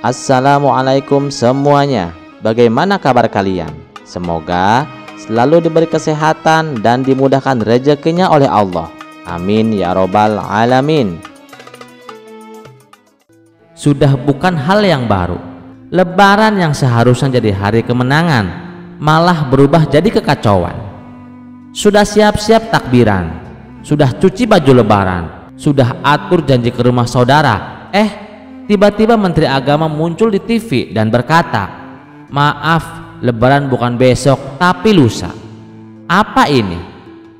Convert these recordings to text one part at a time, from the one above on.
Assalamualaikum semuanya. Bagaimana kabar kalian? Semoga selalu diberi kesehatan dan dimudahkan rezekinya oleh Allah. Amin ya robbal alamin. Sudah bukan hal yang baru. Lebaran yang seharusnya jadi hari kemenangan malah berubah jadi kekacauan. Sudah siap-siap takbiran, sudah cuci baju lebaran, sudah atur janji ke rumah saudara. Tiba-tiba Menteri Agama muncul di TV dan berkata, "Maaf, Lebaran bukan besok tapi lusa." Apa ini?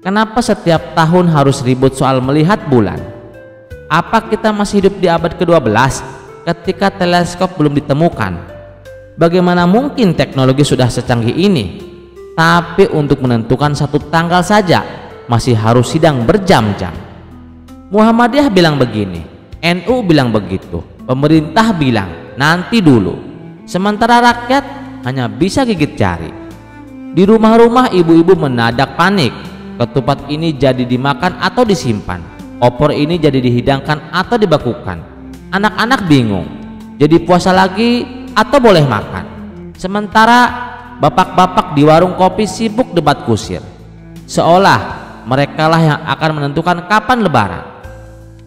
Kenapa setiap tahun harus ribut soal melihat bulan? Apa kita masih hidup di abad ke-12 ketika teleskop belum ditemukan? Bagaimana mungkin teknologi sudah secanggih ini, tapi untuk menentukan satu tanggal saja masih harus sidang berjam-jam? Muhammadiyah bilang begini, NU bilang begitu, pemerintah bilang nanti dulu, sementara rakyat hanya bisa gigit jari. Di rumah-rumah ibu-ibu menadak panik. Ketupat ini jadi dimakan atau disimpan, opor ini jadi dihidangkan atau dibekukan. Anak-anak bingung, jadi puasa lagi atau boleh makan. Sementara bapak-bapak di warung kopi sibuk debat kusir, seolah merekalah yang akan menentukan kapan lebaran.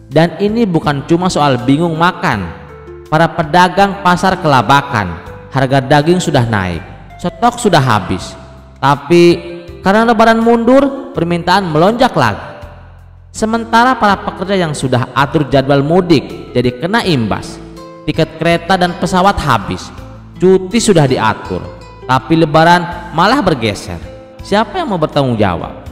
Dan ini bukan cuma soal bingung makan. Para pedagang pasar kelabakan, harga daging sudah naik, stok sudah habis. Tapi karena lebaran mundur, permintaan melonjak lagi. Sementara para pekerja yang sudah atur jadwal mudik jadi kena imbas. Tiket kereta dan pesawat habis, cuti sudah diatur, tapi lebaran malah bergeser. Siapa yang mau bertanggung jawab?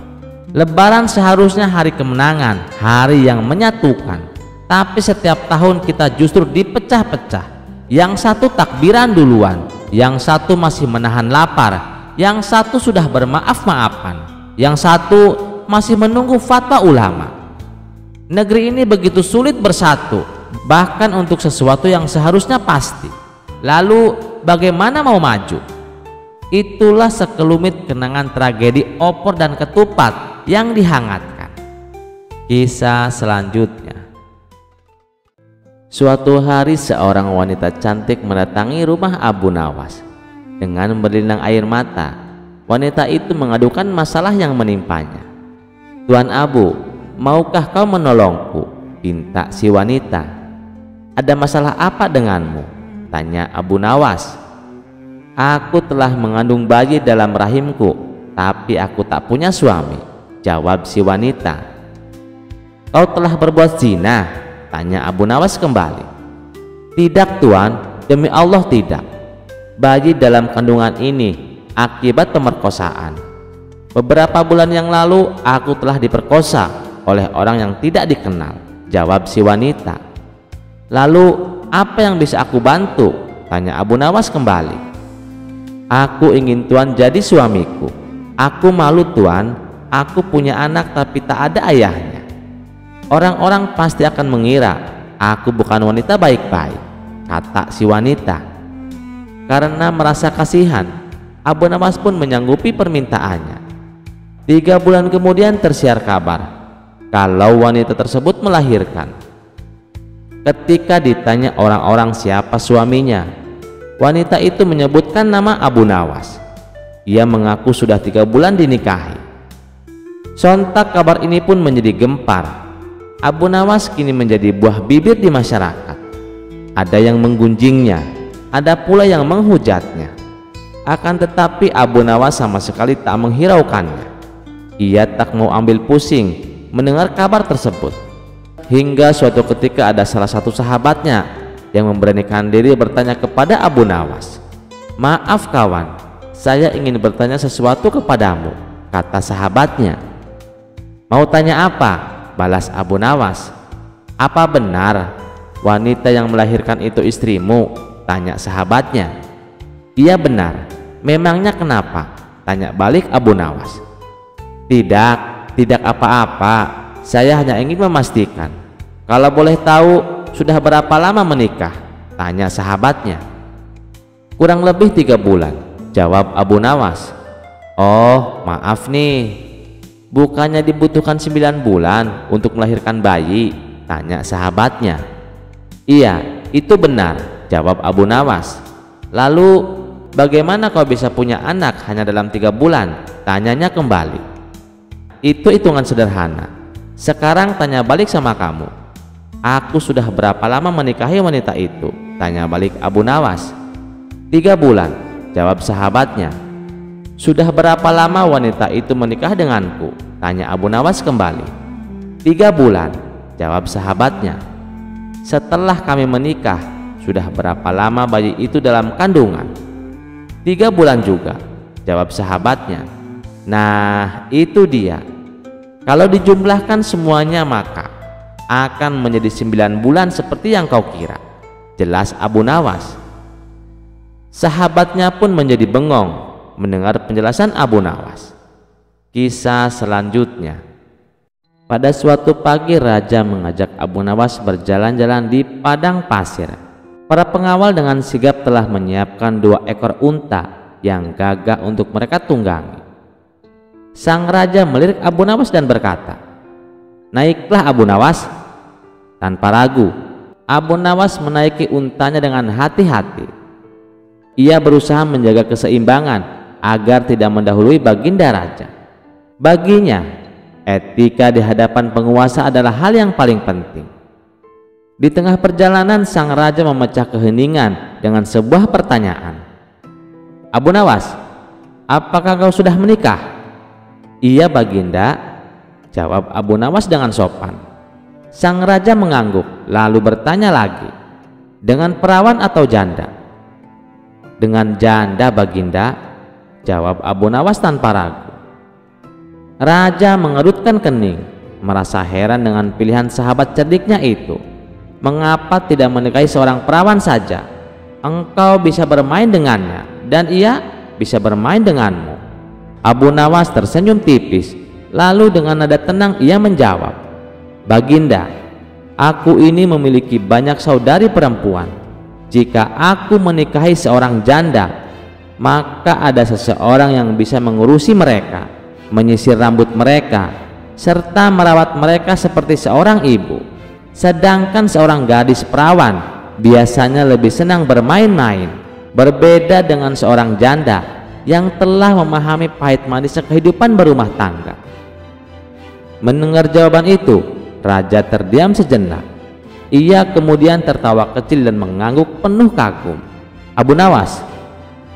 Lebaran seharusnya hari kemenangan, hari yang menyatukan. Tapi setiap tahun kita justru dipecah-pecah. Yang satu takbiran duluan, yang satu masih menahan lapar, yang satu sudah bermaaf-maafan, yang satu masih menunggu fatwa ulama. Negeri ini begitu sulit bersatu, bahkan untuk sesuatu yang seharusnya pasti. Lalu bagaimana mau maju? Itulah sekelumit kenangan tragedi opor dan ketupat yang dihangatkan. Kisah selanjutnya. Suatu hari seorang wanita cantik mendatangi rumah Abu Nawas. Dengan berlinang air mata, wanita itu mengadukan masalah yang menimpanya. "Tuan Abu, maukah kau menolongku?" pinta si wanita. "Ada masalah apa denganmu?" tanya Abu Nawas. "Aku telah mengandung bayi dalam rahimku, tapi aku tak punya suami," jawab si wanita. "Kau telah berbuat zina?" tanya Abu Nawas kembali. "Tidak tuan, demi Allah tidak. Bayi dalam kandungan ini akibat pemerkosaan. Beberapa bulan yang lalu aku telah diperkosa oleh orang yang tidak dikenal," jawab si wanita. "Lalu apa yang bisa aku bantu?" tanya Abu Nawas kembali. "Aku ingin tuan jadi suamiku. Aku malu tuan, aku punya anak tapi tak ada ayahnya. Orang-orang pasti akan mengira aku bukan wanita baik-baik," kata si wanita. Karena merasa kasihan, Abu Nawas pun menyanggupi permintaannya. 3 bulan kemudian tersiar kabar kalau wanita tersebut melahirkan. Ketika ditanya orang-orang siapa suaminya, wanita itu menyebutkan nama Abu Nawas. Ia mengaku sudah 3 bulan dinikahi. Sontak kabar ini pun menjadi gempar. Abu Nawas kini menjadi buah bibir di masyarakat. Ada yang menggunjingnya, ada pula yang menghujatnya. Akan tetapi Abu Nawas sama sekali tak menghiraukannya. Ia tak mau ambil pusing mendengar kabar tersebut. Hingga suatu ketika ada salah satu sahabatnya yang memberanikan diri bertanya kepada Abu Nawas. "Maaf kawan, saya ingin bertanya sesuatu kepadamu," kata sahabatnya. "Mau tanya apa?" balas Abu Nawas. "Apa benar wanita yang melahirkan itu istrimu?" tanya sahabatnya. "Iya benar." "Memangnya kenapa?" tanya balik Abu Nawas. Tidak apa-apa. Saya hanya ingin memastikan. Kalau boleh tahu sudah berapa lama menikah?" tanya sahabatnya. "Kurang lebih 3 bulan," jawab Abu Nawas. "Oh maaf nih, bukannya dibutuhkan 9 bulan untuk melahirkan bayi?" tanya sahabatnya. "Iya, itu benar. jawab Abu Nawas. Lalu bagaimana kau bisa punya anak hanya dalam 3 bulan? Tanyanya kembali. Itu hitungan sederhana. Sekarang tanya balik sama kamu. Aku sudah berapa lama menikahi wanita itu? Tanya balik Abu Nawas. 3 bulan, jawab sahabatnya. Sudah berapa lama wanita itu menikah denganku? Tanya Abu Nawas kembali. 3 bulan, jawab sahabatnya. Setelah kami menikah, sudah berapa lama bayi itu dalam kandungan? 3 bulan juga, jawab sahabatnya. Nah, itu dia. Kalau dijumlahkan semuanya maka akan menjadi 9 bulan seperti yang kau kira, jelas Abu Nawas. Sahabatnya pun menjadi bengong mendengar penjelasan Abu Nawas. Kisah selanjutnya. Pada suatu pagi raja mengajak Abu Nawas berjalan-jalan di padang pasir. Para pengawal dengan sigap telah menyiapkan 2 ekor unta yang gagah untuk mereka tunggangi. Sang raja melirik Abu Nawas dan berkata, "Naiklah Abu Nawas." Tanpa ragu, Abu Nawas menaiki untanya dengan hati-hati. Ia berusaha menjaga keseimbangan agar tidak mendahului baginda raja. Baginya, etika di hadapan penguasa adalah hal yang paling penting. Di tengah perjalanan, sang raja memecah keheningan dengan sebuah pertanyaan. "Abu Nawas, apakah kau sudah menikah?" "Iya baginda," jawab Abu Nawas dengan sopan. Sang raja mengangguk lalu bertanya lagi, "Dengan perawan atau janda?" "Dengan janda baginda," jawab Abu Nawas tanpa ragu. Raja mengerutkan kening, merasa heran dengan pilihan sahabat cerdiknya itu. "Mengapa tidak menikahi seorang perawan saja? Engkau bisa bermain dengannya dan ia bisa bermain denganmu." Abu Nawas tersenyum tipis, lalu dengan nada tenang ia menjawab, "Baginda, aku ini memiliki banyak saudari perempuan. Jika aku menikahi seorang janda, maka ada seseorang yang bisa mengurusi mereka, menyisir rambut mereka, serta merawat mereka seperti seorang ibu. Sedangkan seorang gadis perawan biasanya lebih senang bermain-main, berbeda dengan seorang janda yang telah memahami pahit manisnya kehidupan berumah tangga." Mendengar jawaban itu, raja terdiam sejenak. Ia kemudian tertawa kecil dan mengangguk penuh kagum. "Abu Nawas,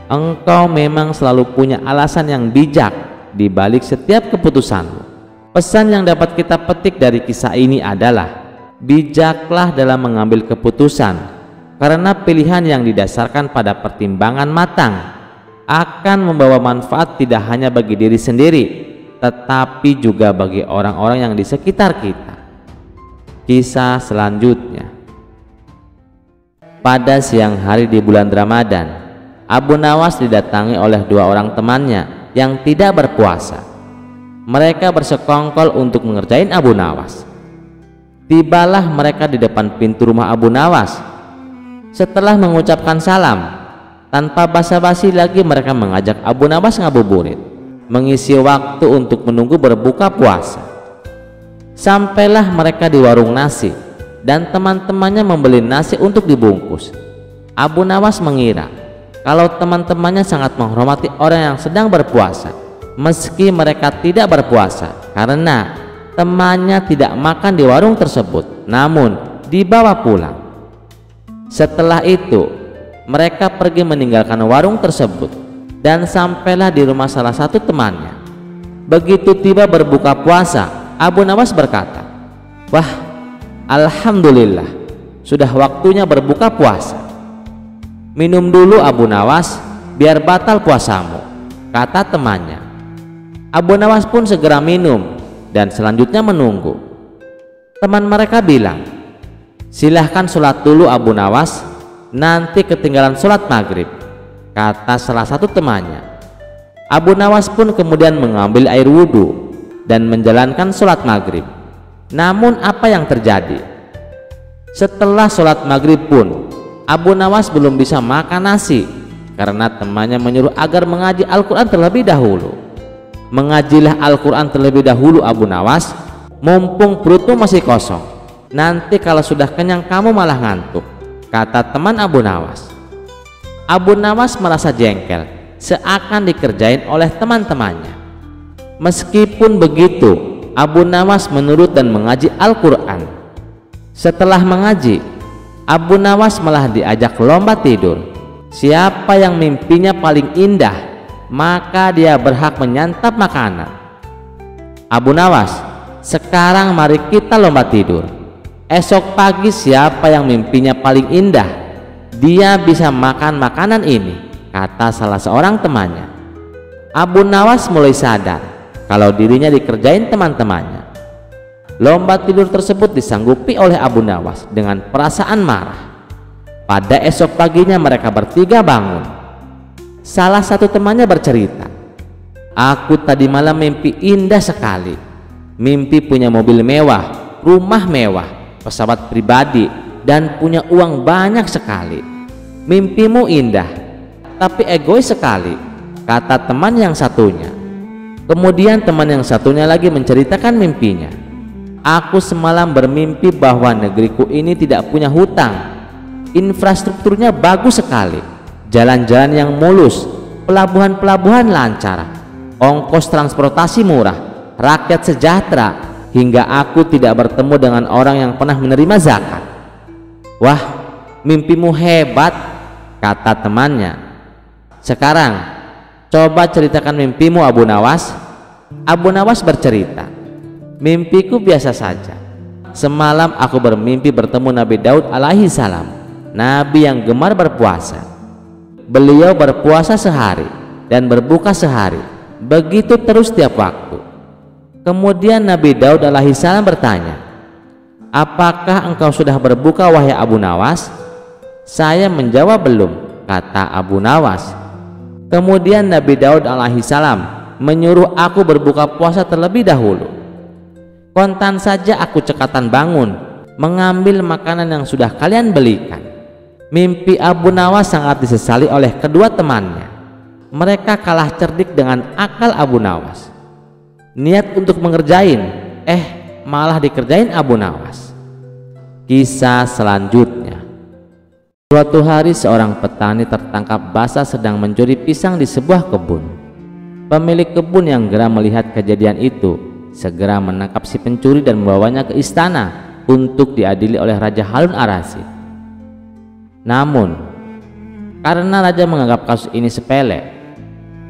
engkau memang selalu punya alasan yang bijak di balik setiap keputusanmu. Pesan yang dapat kita petik dari kisah ini adalah bijaklah dalam mengambil keputusan, karena pilihan yang didasarkan pada pertimbangan matang akan membawa manfaat tidak hanya bagi diri sendiri, tetapi juga bagi orang-orang yang di sekitar kita. Kisah selanjutnya. Pada siang hari di bulan Ramadan, Abu Nawas didatangi oleh 2 orang temannya yang tidak berpuasa. Mereka bersekongkol untuk mengerjain Abu Nawas. Tibalah mereka di depan pintu rumah Abu Nawas. Setelah mengucapkan salam, tanpa basa-basi lagi mereka mengajak Abu Nawas ngabuburit, mengisi waktu untuk menunggu berbuka puasa. Sampailah mereka di warung nasi dan teman-temannya membeli nasi untuk dibungkus. Abu Nawas mengira kalau teman-temannya sangat menghormati orang yang sedang berpuasa meski mereka tidak berpuasa, karena temannya tidak makan di warung tersebut namun dibawa pulang. Setelah itu mereka pergi meninggalkan warung tersebut dan sampailah di rumah salah satu temannya. Begitu tiba berbuka puasa, Abu Nawas berkata, "Wah, alhamdulillah, sudah waktunya berbuka puasa." "Minum dulu Abu Nawas, biar batal puasamu," kata temannya. Abu Nawas pun segera minum dan selanjutnya menunggu. Teman mereka bilang, "Silahkan sholat dulu Abu Nawas, nanti ketinggalan sholat maghrib," kata salah satu temannya. Abu Nawas pun kemudian mengambil air wudhu dan menjalankan sholat maghrib. Namun apa yang terjadi? Setelah sholat maghrib pun Abu Nawas belum bisa makan nasi karena temannya menyuruh agar mengaji Al-Quran terlebih dahulu. "Mengajilah Al-Quran terlebih dahulu Abu Nawas, mumpung perutmu masih kosong. Nanti kalau sudah kenyang kamu malah ngantuk," kata teman Abu Nawas. Abu Nawas merasa jengkel, seakan dikerjain oleh teman-temannya. Meskipun begitu, Abu Nawas menurut dan mengaji Al-Quran. Setelah mengaji, Abu Nawas malah diajak lomba tidur. Siapa yang mimpinya paling indah, maka dia berhak menyantap makanan. Abu Nawas, sekarang mari kita lomba tidur. Esok pagi siapa yang mimpinya paling indah, dia bisa makan makanan ini, kata salah seorang temannya. Abu Nawas mulai sadar kalau dirinya dikerjain teman-temannya. Lomba tidur tersebut disanggupi oleh Abu Nawas dengan perasaan marah. Pada esok paginya mereka bertiga bangun. Salah satu temannya bercerita, "Aku tadi malam mimpi indah sekali. Mimpi punya mobil mewah, rumah mewah, pesawat pribadi, dan punya uang banyak sekali." "Mimpimu indah, tapi egois sekali," kata teman yang satunya. Kemudian teman yang satunya lagi menceritakan mimpinya. "Aku semalam bermimpi bahwa negeriku ini tidak punya hutang. Infrastrukturnya bagus sekali, jalan-jalan yang mulus, pelabuhan-pelabuhan lancar, ongkos transportasi murah, rakyat sejahtera, hingga aku tidak bertemu dengan orang yang pernah menerima zakat." "Wah, mimpimu hebat," kata temannya. "Sekarang coba ceritakan mimpimu, Abu Nawas." Abu Nawas bercerita, "Mimpiku biasa saja. Semalam aku bermimpi bertemu Nabi Daud alaihi salam, nabi yang gemar berpuasa. Beliau berpuasa sehari dan berbuka sehari, begitu terus tiap waktu. Kemudian Nabi Daud alaihi salam bertanya, 'Apakah engkau sudah berbuka wahai Abu Nawas?' Saya menjawab, 'Belum,' kata Abu Nawas. Kemudian Nabi Daud alaihi salam menyuruh aku berbuka puasa terlebih dahulu. Kontan saja aku cekatan bangun, mengambil makanan yang sudah kalian belikan." Mimpi Abu Nawas sangat disesali oleh kedua temannya. Mereka kalah cerdik dengan akal Abu Nawas. Niat untuk mengerjain, malah dikerjain Abu Nawas. Kisah selanjutnya. Suatu hari seorang petani tertangkap basah sedang mencuri pisang di sebuah kebun. Pemilik kebun yang geram melihat kejadian itu segera menangkap si pencuri dan membawanya ke istana untuk diadili oleh Raja Harun ar-Rasyid. Namun karena raja menganggap kasus ini sepele,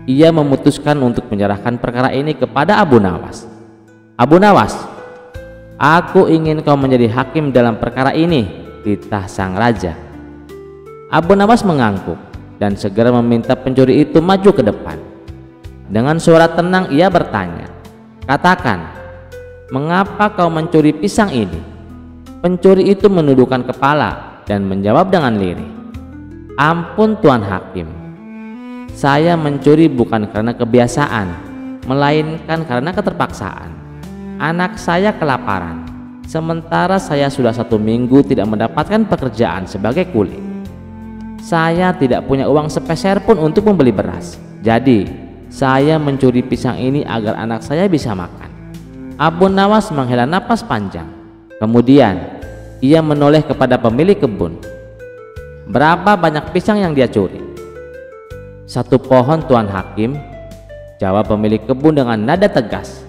ia memutuskan untuk menyerahkan perkara ini kepada Abu Nawas. "Abu Nawas, aku ingin kau menjadi hakim dalam perkara ini," titah sang raja. Abu Nawas mengangguk dan segera meminta pencuri itu maju ke depan. Dengan suara tenang ia bertanya, "Katakan, mengapa kau mencuri pisang ini?" Pencuri itu menundukkan kepala dan menjawab dengan lirih, "Ampun Tuan Hakim, saya mencuri bukan karena kebiasaan, melainkan karena keterpaksaan. Anak saya kelaparan, sementara saya sudah 1 minggu tidak mendapatkan pekerjaan sebagai kuli. Saya tidak punya uang sepeser pun untuk membeli beras. Jadi saya mencuri pisang ini agar anak saya bisa makan." Abu Nawas menghela napas panjang. Kemudian ia menoleh kepada pemilik kebun. "Berapa banyak pisang yang dia curi?" "1 pohon Tuan Hakim," jawab pemilik kebun dengan nada tegas.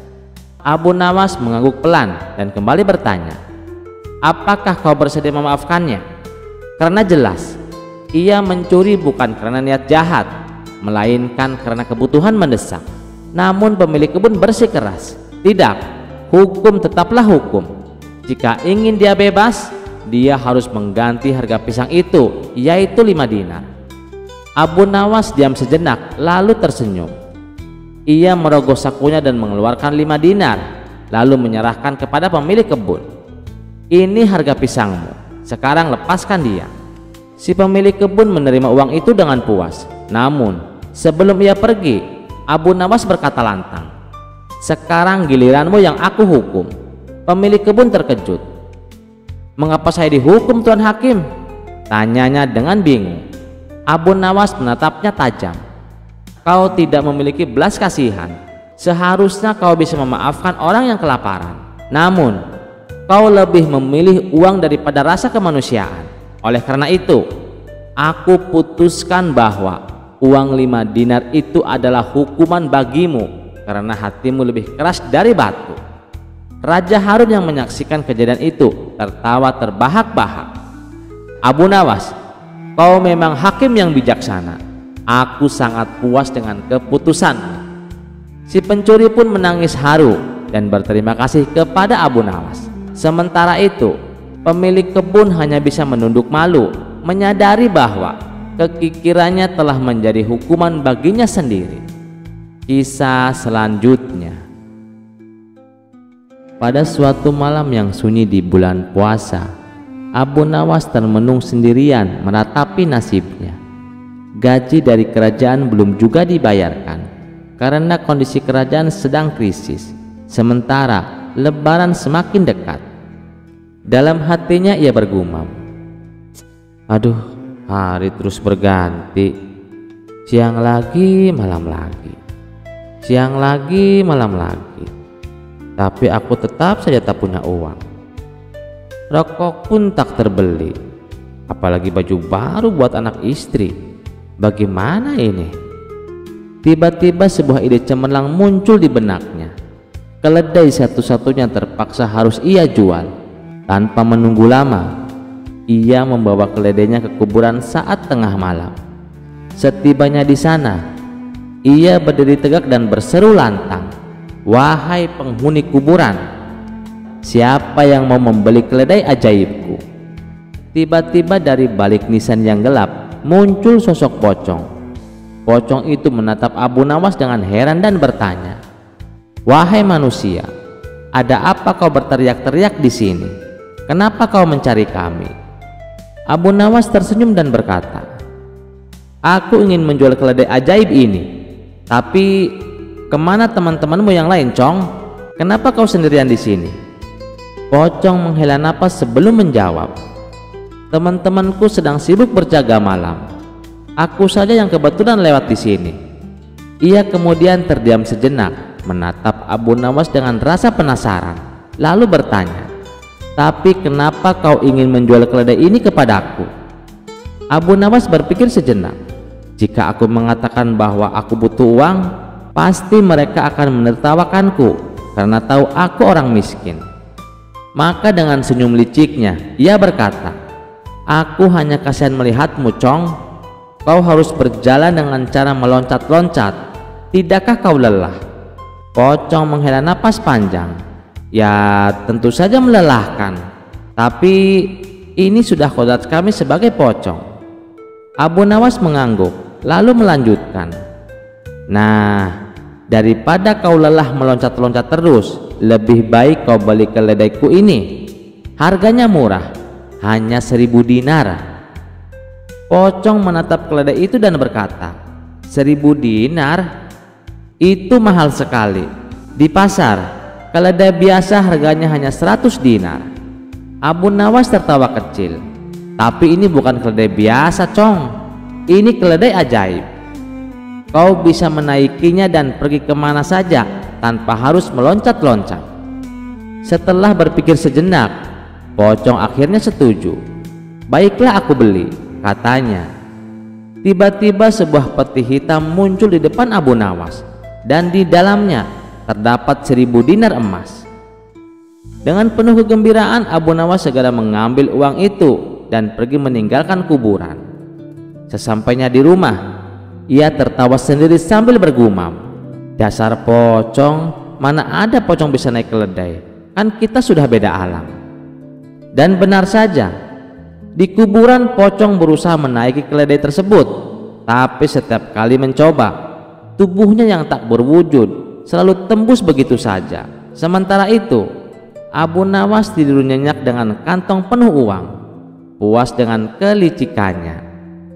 Abu Nawas mengangguk pelan dan kembali bertanya, "Apakah kau bersedia memaafkannya?" Karena jelas ia mencuri bukan karena niat jahat, melainkan karena kebutuhan mendesak. Namun pemilik kebun bersikeras, "Tidak, hukum tetaplah hukum. Jika ingin dia bebas, dia harus mengganti harga pisang itu, yaitu 5 dinar." Abu Nawas diam sejenak lalu tersenyum. Ia merogoh sakunya dan mengeluarkan 5 dinar, lalu menyerahkan kepada pemilik kebun. "Ini harga pisangmu, sekarang lepaskan dia." Si pemilik kebun menerima uang itu dengan puas. Namun sebelum ia pergi, Abu Nawas berkata lantang, "Sekarang giliranmu yang aku hukum." Pemilik kebun terkejut. "Mengapa saya dihukum Tuan Hakim?" tanyanya dengan bingung. Abu Nawas menatapnya tajam. "Kau tidak memiliki belas kasihan. Seharusnya kau bisa memaafkan orang yang kelaparan. Namun kau lebih memilih uang daripada rasa kemanusiaan. Oleh karena itu, aku putuskan bahwa uang 5 dinar itu adalah hukuman bagimu karena hatimu lebih keras dari batu. Raja Harun yang menyaksikan kejadian itu tertawa terbahak-bahak. Abu Nawas, kau memang hakim yang bijaksana. Aku sangat puas dengan keputusanmu. Si pencuri pun menangis haru dan berterima kasih kepada Abu Nawas. Sementara itu, pemilik kebun hanya bisa menunduk malu, menyadari bahwa kekikirannya telah menjadi hukuman baginya sendiri. Kisah selanjutnya. Pada suatu malam yang sunyi di bulan puasa, Abu Nawas termenung sendirian meratapi nasibnya. Gaji dari kerajaan belum juga dibayarkan karena kondisi kerajaan sedang krisis, sementara Lebaran semakin dekat. Dalam hatinya ia bergumam, "Aduh, hari terus berganti, siang lagi malam lagi, siang lagi malam lagi, tapi aku tetap saja tak punya uang. Rokok pun tak terbeli, apalagi baju baru buat anak istri. Bagaimana ini?" Tiba-tiba sebuah ide cemerlang muncul di benaknya. Keledai satu-satunya terpaksa harus ia jual. Tanpa menunggu lama, ia membawa keledainya ke kuburan saat tengah malam. Setibanya di sana, ia berdiri tegak dan berseru lantang, "Wahai penghuni kuburan, siapa yang mau membeli keledai ajaibku?" Tiba-tiba dari balik nisan yang gelap muncul sosok pocong. Pocong itu menatap Abu Nawas dengan heran dan bertanya, "Wahai manusia, ada apa kau berteriak-teriak di sini? Kenapa kau mencari kami?" Abu Nawas tersenyum dan berkata, "Aku ingin menjual keledai ajaib ini. Tapi kemana teman-temanmu yang lain, Cong? Kenapa kau sendirian di sini?" Pocong menghela napas sebelum menjawab, "Teman-temanku sedang sibuk berjaga malam. Aku saja yang kebetulan lewat di sini." Ia kemudian terdiam sejenak, menatap Abu Nawas dengan rasa penasaran, lalu bertanya, "Tapi kenapa kau ingin menjual keledai ini kepadaku?" Abu Nawas berpikir sejenak. Jika aku mengatakan bahwa aku butuh uang, pasti mereka akan menertawakanku karena tahu aku orang miskin. Maka dengan senyum liciknya ia berkata, "Aku hanya kasihan melihatmu, Cong. Kau harus berjalan dengan cara meloncat-loncat. Tidakkah kau lelah?" Pocong menghela napas panjang. "Ya, tentu saja melelahkan. Tapi ini sudah kodrat kami sebagai pocong." Abu Nawas mengangguk, lalu melanjutkan, "Nah, daripada kau lelah meloncat-loncat terus, lebih baik kau beli keledaiku ini. Harganya murah, hanya 1000 dinar." Pocong menatap keledai itu dan berkata, "1000 dinar? Itu mahal sekali. Di pasar, keledai biasa harganya hanya 100 dinar. Abu Nawas tertawa kecil. "Tapi ini bukan keledai biasa, Cong. Ini keledai ajaib. Kau bisa menaikinya dan pergi kemana saja tanpa harus meloncat-loncat." Setelah berpikir sejenak, pocong akhirnya setuju. "Baiklah, aku beli," katanya. Tiba-tiba sebuah peti hitam muncul di depan Abu Nawas, dan di dalamnya terdapat 1000 dinar emas. Dengan penuh kegembiraan, Abu Nawas segera mengambil uang itu dan pergi meninggalkan kuburan. Sesampainya di rumah, ia tertawa sendiri sambil bergumam, "Dasar pocong, mana ada pocong bisa naik keledai? Kan kita sudah beda alam." Dan benar saja, di kuburan pocong berusaha menaiki keledai tersebut, tapi setiap kali mencoba, tubuhnya yang tak berwujud selalu tembus begitu saja. Sementara itu, Abu Nawas tidur nyenyak dengan kantong penuh uang, puas dengan kelicikannya.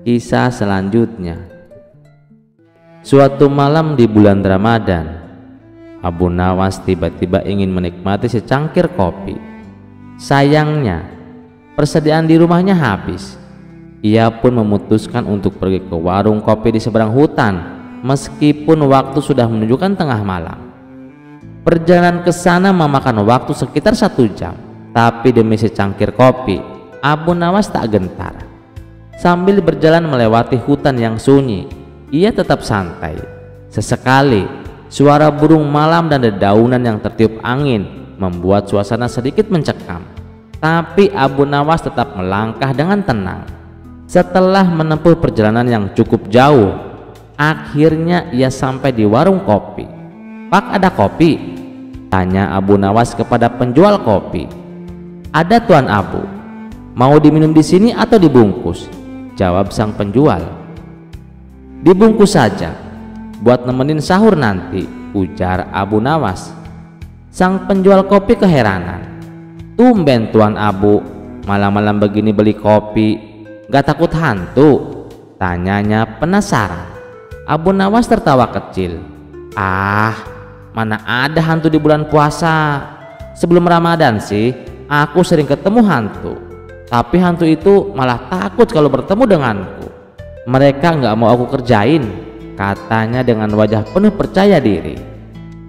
Kisah selanjutnya. Suatu malam di bulan Ramadan, Abu Nawas tiba-tiba ingin menikmati secangkir kopi. Sayangnya, persediaan di rumahnya habis. Ia pun memutuskan untuk pergi ke warung kopi di seberang hutan, meskipun waktu sudah menunjukkan tengah malam. Perjalanan ke sana memakan waktu sekitar 1 jam, tapi demi secangkir kopi, Abu Nawas tak gentar. Sambil berjalan melewati hutan yang sunyi, ia tetap santai. Sesekali suara burung malam dan dedaunan yang tertiup angin membuat suasana sedikit mencekam. Tapi Abu Nawas tetap melangkah dengan tenang. Setelah menempuh perjalanan yang cukup jauh, akhirnya ia sampai di warung kopi. "Pak, ada kopi?" tanya Abu Nawas kepada penjual kopi. "Ada, Tuan Abu. Mau diminum di sini atau dibungkus?" jawab sang penjual. "Dibungkus saja, buat nemenin sahur nanti," ujar Abu Nawas. Sang penjual kopi keheranan. "Tumben Tuan Abu, malam-malam begini beli kopi, gak takut hantu?" tanyanya penasaran. Abu Nawas tertawa kecil. "Ah, mana ada hantu di bulan puasa. Sebelum Ramadan sih aku sering ketemu hantu, tapi hantu itu malah takut kalau bertemu denganku. Mereka nggak mau aku kerjain," katanya dengan wajah penuh percaya diri.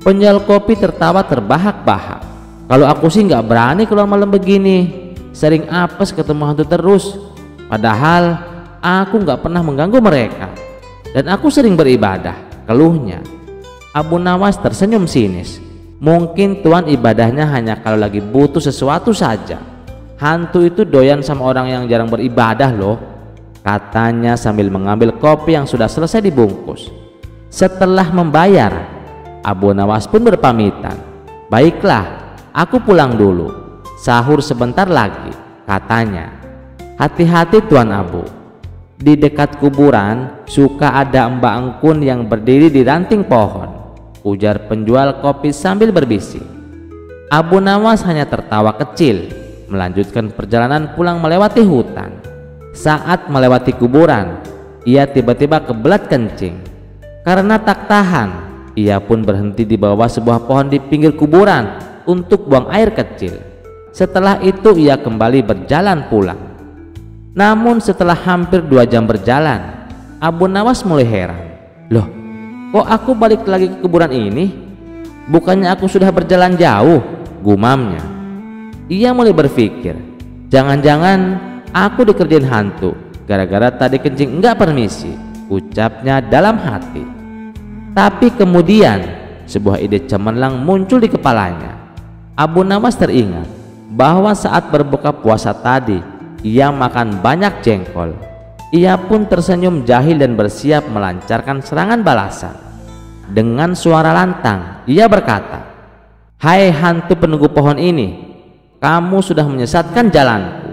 Penjual kopi tertawa terbahak-bahak. "Kalau aku sih nggak berani keluar malam begini, sering apes ketemu hantu terus. Padahal aku nggak pernah mengganggu mereka, dan aku sering beribadah," keluhnya. Abu Nawas tersenyum sinis. "Mungkin Tuan ibadahnya hanya kalau lagi butuh sesuatu saja. Hantu itu doyan sama orang yang jarang beribadah loh," katanya sambil mengambil kopi yang sudah selesai dibungkus. Setelah membayar, Abu Nawas pun berpamitan. "Baiklah, aku pulang dulu. Sahur sebentar lagi," katanya. "Hati-hati Tuan Abu. Di dekat kuburan suka ada Mbak Engkun yang berdiri di ranting pohon," ujar penjual kopi sambil berbisik. Abu Nawas hanya tertawa kecil, melanjutkan perjalanan pulang melewati hutan. Saat melewati kuburan, ia tiba-tiba kebelat kencing. Karena tak tahan, ia pun berhenti di bawah sebuah pohon di pinggir kuburan untuk buang air kecil. Setelah itu ia kembali berjalan pulang. Namun setelah hampir 2 jam berjalan, Abu Nawas mulai heran. "Loh, kok aku balik lagi ke kuburan ini? Bukannya aku sudah berjalan jauh?" gumamnya. Ia mulai berpikir, jangan-jangan aku dikerjain hantu gara-gara tadi kencing enggak permisi, ucapnya dalam hati. Tapi kemudian sebuah ide cemerlang muncul di kepalanya. Abu Nawas teringat bahwa saat berbuka puasa tadi ia makan banyak jengkol. Ia pun tersenyum jahil dan bersiap melancarkan serangan balasan. Dengan suara lantang ia berkata, "Hai hantu penunggu pohon ini, kamu sudah menyesatkan jalanku.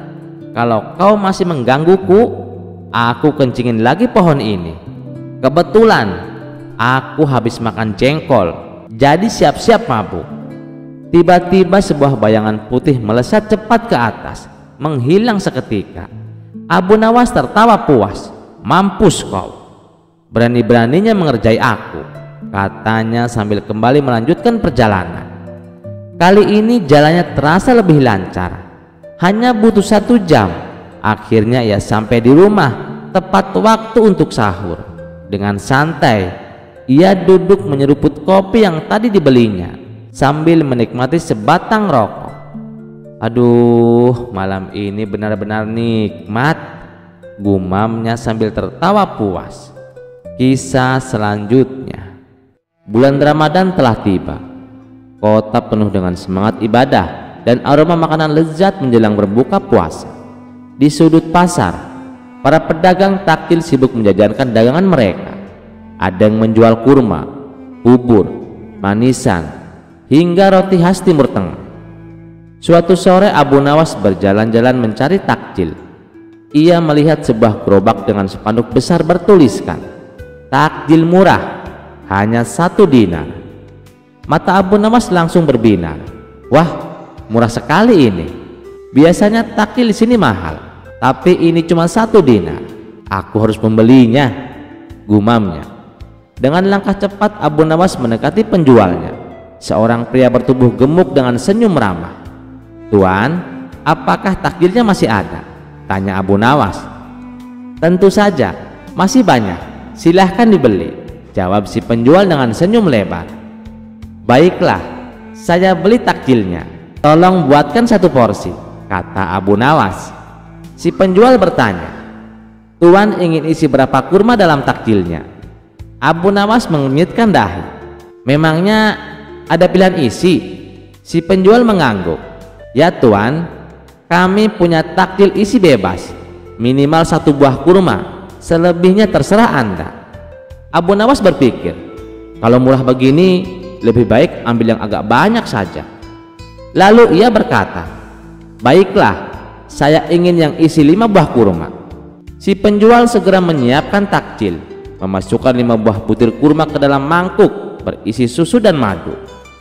Kalau kau masih menggangguku, aku kencingin lagi pohon ini. Kebetulan aku habis makan jengkol, jadi siap-siap mabuk." Tiba-tiba sebuah bayangan putih melesat cepat ke atas, menghilang seketika. Abu Nawas tertawa puas. "Mampus kau, berani-beraninya mengerjai aku," katanya sambil kembali melanjutkan perjalanan. Kali ini jalannya terasa lebih lancar. Hanya butuh 1 jam, akhirnya ia sampai di rumah tepat waktu untuk sahur. Dengan santai ia duduk menyeruput kopi yang tadi dibelinya sambil menikmati sebatang rokok. "Aduh, malam ini benar-benar nikmat," gumamnya sambil tertawa puas. Kisah selanjutnya. Bulan Ramadan telah tiba. Kota penuh dengan semangat ibadah dan aroma makanan lezat menjelang berbuka puasa. Di sudut pasar, para pedagang takjil sibuk menjajakan dagangan mereka. Ada yang menjual kurma, bubur, manisan, hingga roti khas Timur Tengah. Suatu sore Abu Nawas berjalan-jalan mencari takjil. Ia melihat sebuah gerobak dengan spanduk besar bertuliskan, "Takjil murah, hanya 1 dinar." Mata Abu Nawas langsung berbinar. "Wah, murah sekali ini. Biasanya takjil di sini mahal, tapi ini cuma 1 dinar. Aku harus membelinya," gumamnya. Dengan langkah cepat Abu Nawas mendekati penjualnya, seorang pria bertubuh gemuk dengan senyum ramah. "Tuan, apakah takjilnya masih ada?" tanya Abu Nawas. "Tentu saja, masih banyak. Silahkan dibeli," jawab si penjual dengan senyum lebar. "Baiklah, saya beli takjilnya. Tolong buatkan 1 porsi," kata Abu Nawas. Si penjual bertanya, "Tuan ingin isi berapa kurma dalam takjilnya?" Abu Nawas mengernyitkan dahi. "Memangnya ada pilihan isi?" Si penjual mengangguk. "Ya Tuan, kami punya takjil isi bebas, minimal 1 buah kurma, selebihnya terserah Anda." Abu Nawas berpikir, kalau murah begini lebih baik ambil yang agak banyak saja. Lalu ia berkata, "Baiklah, saya ingin yang isi 5 buah kurma." Si penjual segera menyiapkan takjil, memasukkan 5 buah butir kurma ke dalam mangkuk berisi susu dan madu,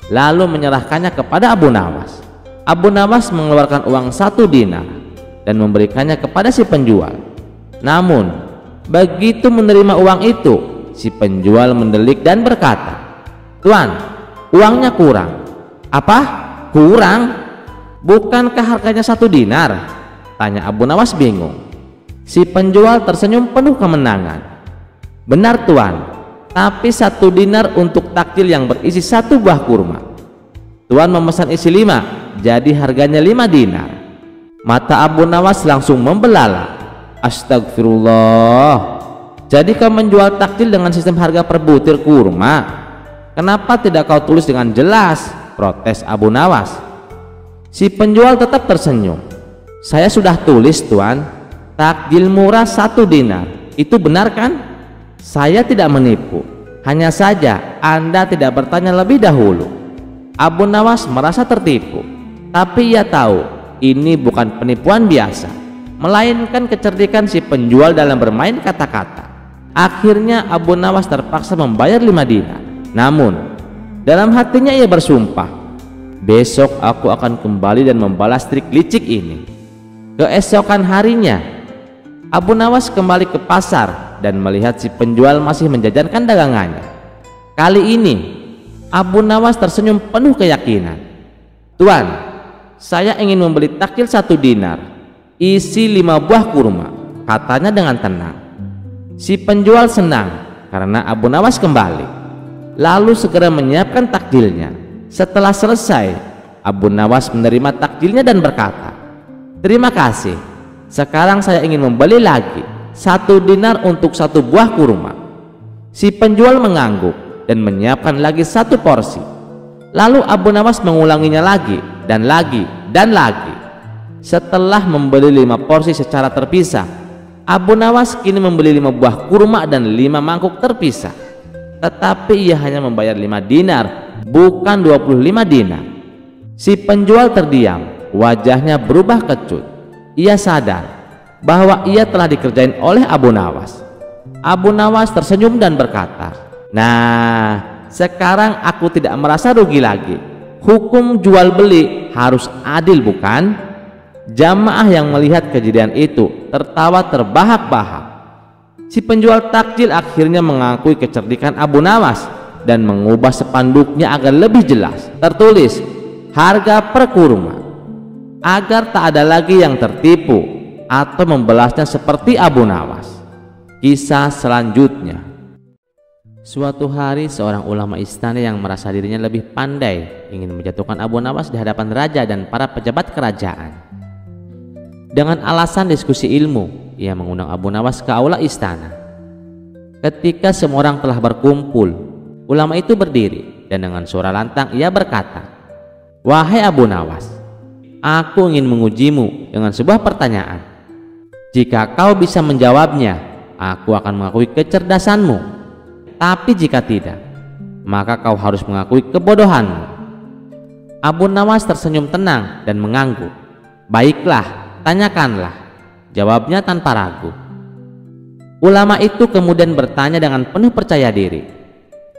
lalu menyerahkannya kepada Abu Nawas. Abu Nawas mengeluarkan uang 1 dinar dan memberikannya kepada si penjual. Namun begitu menerima uang itu, si penjual mendelik dan berkata, "Tuan, uangnya kurang." "Apa? Kurang? Bukankah harganya 1 dinar?" tanya Abu Nawas bingung. Si penjual tersenyum penuh kemenangan. "Benar Tuan, tapi 1 dinar untuk takjil yang berisi 1 buah kurma. Tuan memesan isi 5, jadi harganya 5 dinar." Mata Abu Nawas langsung membelalak. "Astagfirullah, jadi kau menjual takjil dengan sistem harga per butir kurma? Kenapa tidak kau tulis dengan jelas?" protes Abu Nawas. Si penjual tetap tersenyum. "Saya sudah tulis Tuan, takjil murah 1 dinar. Itu benar kan? Saya tidak menipu. Hanya saja Anda tidak bertanya lebih dahulu." Abu Nawas merasa tertipu, tapi ia tahu ini bukan penipuan biasa, melainkan kecerdikan si penjual dalam bermain kata-kata. Akhirnya Abu Nawas terpaksa membayar 5 dinar. Namun dalam hatinya ia bersumpah, "Besok aku akan kembali dan membalas trik licik ini." Keesokan harinya Abu Nawas kembali ke pasar dan melihat si penjual masih menjajankan dagangannya. Kali ini Abu Nawas tersenyum penuh keyakinan. "Tuan, saya ingin membeli takjil 1 dinar, isi 5 buah kurma," katanya dengan tenang. Si penjual senang karena Abu Nawas kembali, lalu segera menyiapkan takjilnya. Setelah selesai, Abu Nawas menerima takjilnya dan berkata, "Terima kasih. Sekarang saya ingin membeli lagi 1 dinar untuk 1 buah kurma." Si penjual mengangguk dan menyiapkan lagi 1 porsi. Lalu Abu Nawas mengulanginya lagi dan lagi dan lagi. Setelah membeli 5 porsi secara terpisah, Abu Nawas kini membeli 5 buah kurma dan 5 mangkuk terpisah. Tetapi ia hanya membayar 5 dinar, bukan 25 dinar. Si penjual terdiam, wajahnya berubah kecut. Ia sadar bahwa ia telah dikerjain oleh Abu Nawas. Abu Nawas tersenyum dan berkata, "Nah, sekarang aku tidak merasa rugi lagi. Hukum jual beli harus adil, bukan?" Jamaah yang melihat kejadian itu tertawa terbahak-bahak. Si penjual takjil akhirnya mengakui kecerdikan Abu Nawas dan mengubah spanduknya agar lebih jelas tertulis harga per kurma, agar tak ada lagi yang tertipu atau membalasnya seperti Abu Nawas. Kisah selanjutnya. Suatu hari seorang ulama istana yang merasa dirinya lebih pandai ingin menjatuhkan Abu Nawas di hadapan raja dan para pejabat kerajaan. Dengan alasan diskusi ilmu, ia mengundang Abu Nawas ke aula istana. Ketika semua orang telah berkumpul, ulama itu berdiri dan dengan suara lantang ia berkata, "Wahai Abu Nawas, aku ingin mengujimu dengan sebuah pertanyaan. Jika kau bisa menjawabnya, aku akan mengakui kecerdasanmu. Tapi jika tidak, maka kau harus mengakui kebodohanmu." Abu Nawas tersenyum tenang dan mengangguk. "Baiklah, tanyakanlah," jawabnya tanpa ragu. Ulama itu kemudian bertanya dengan penuh percaya diri,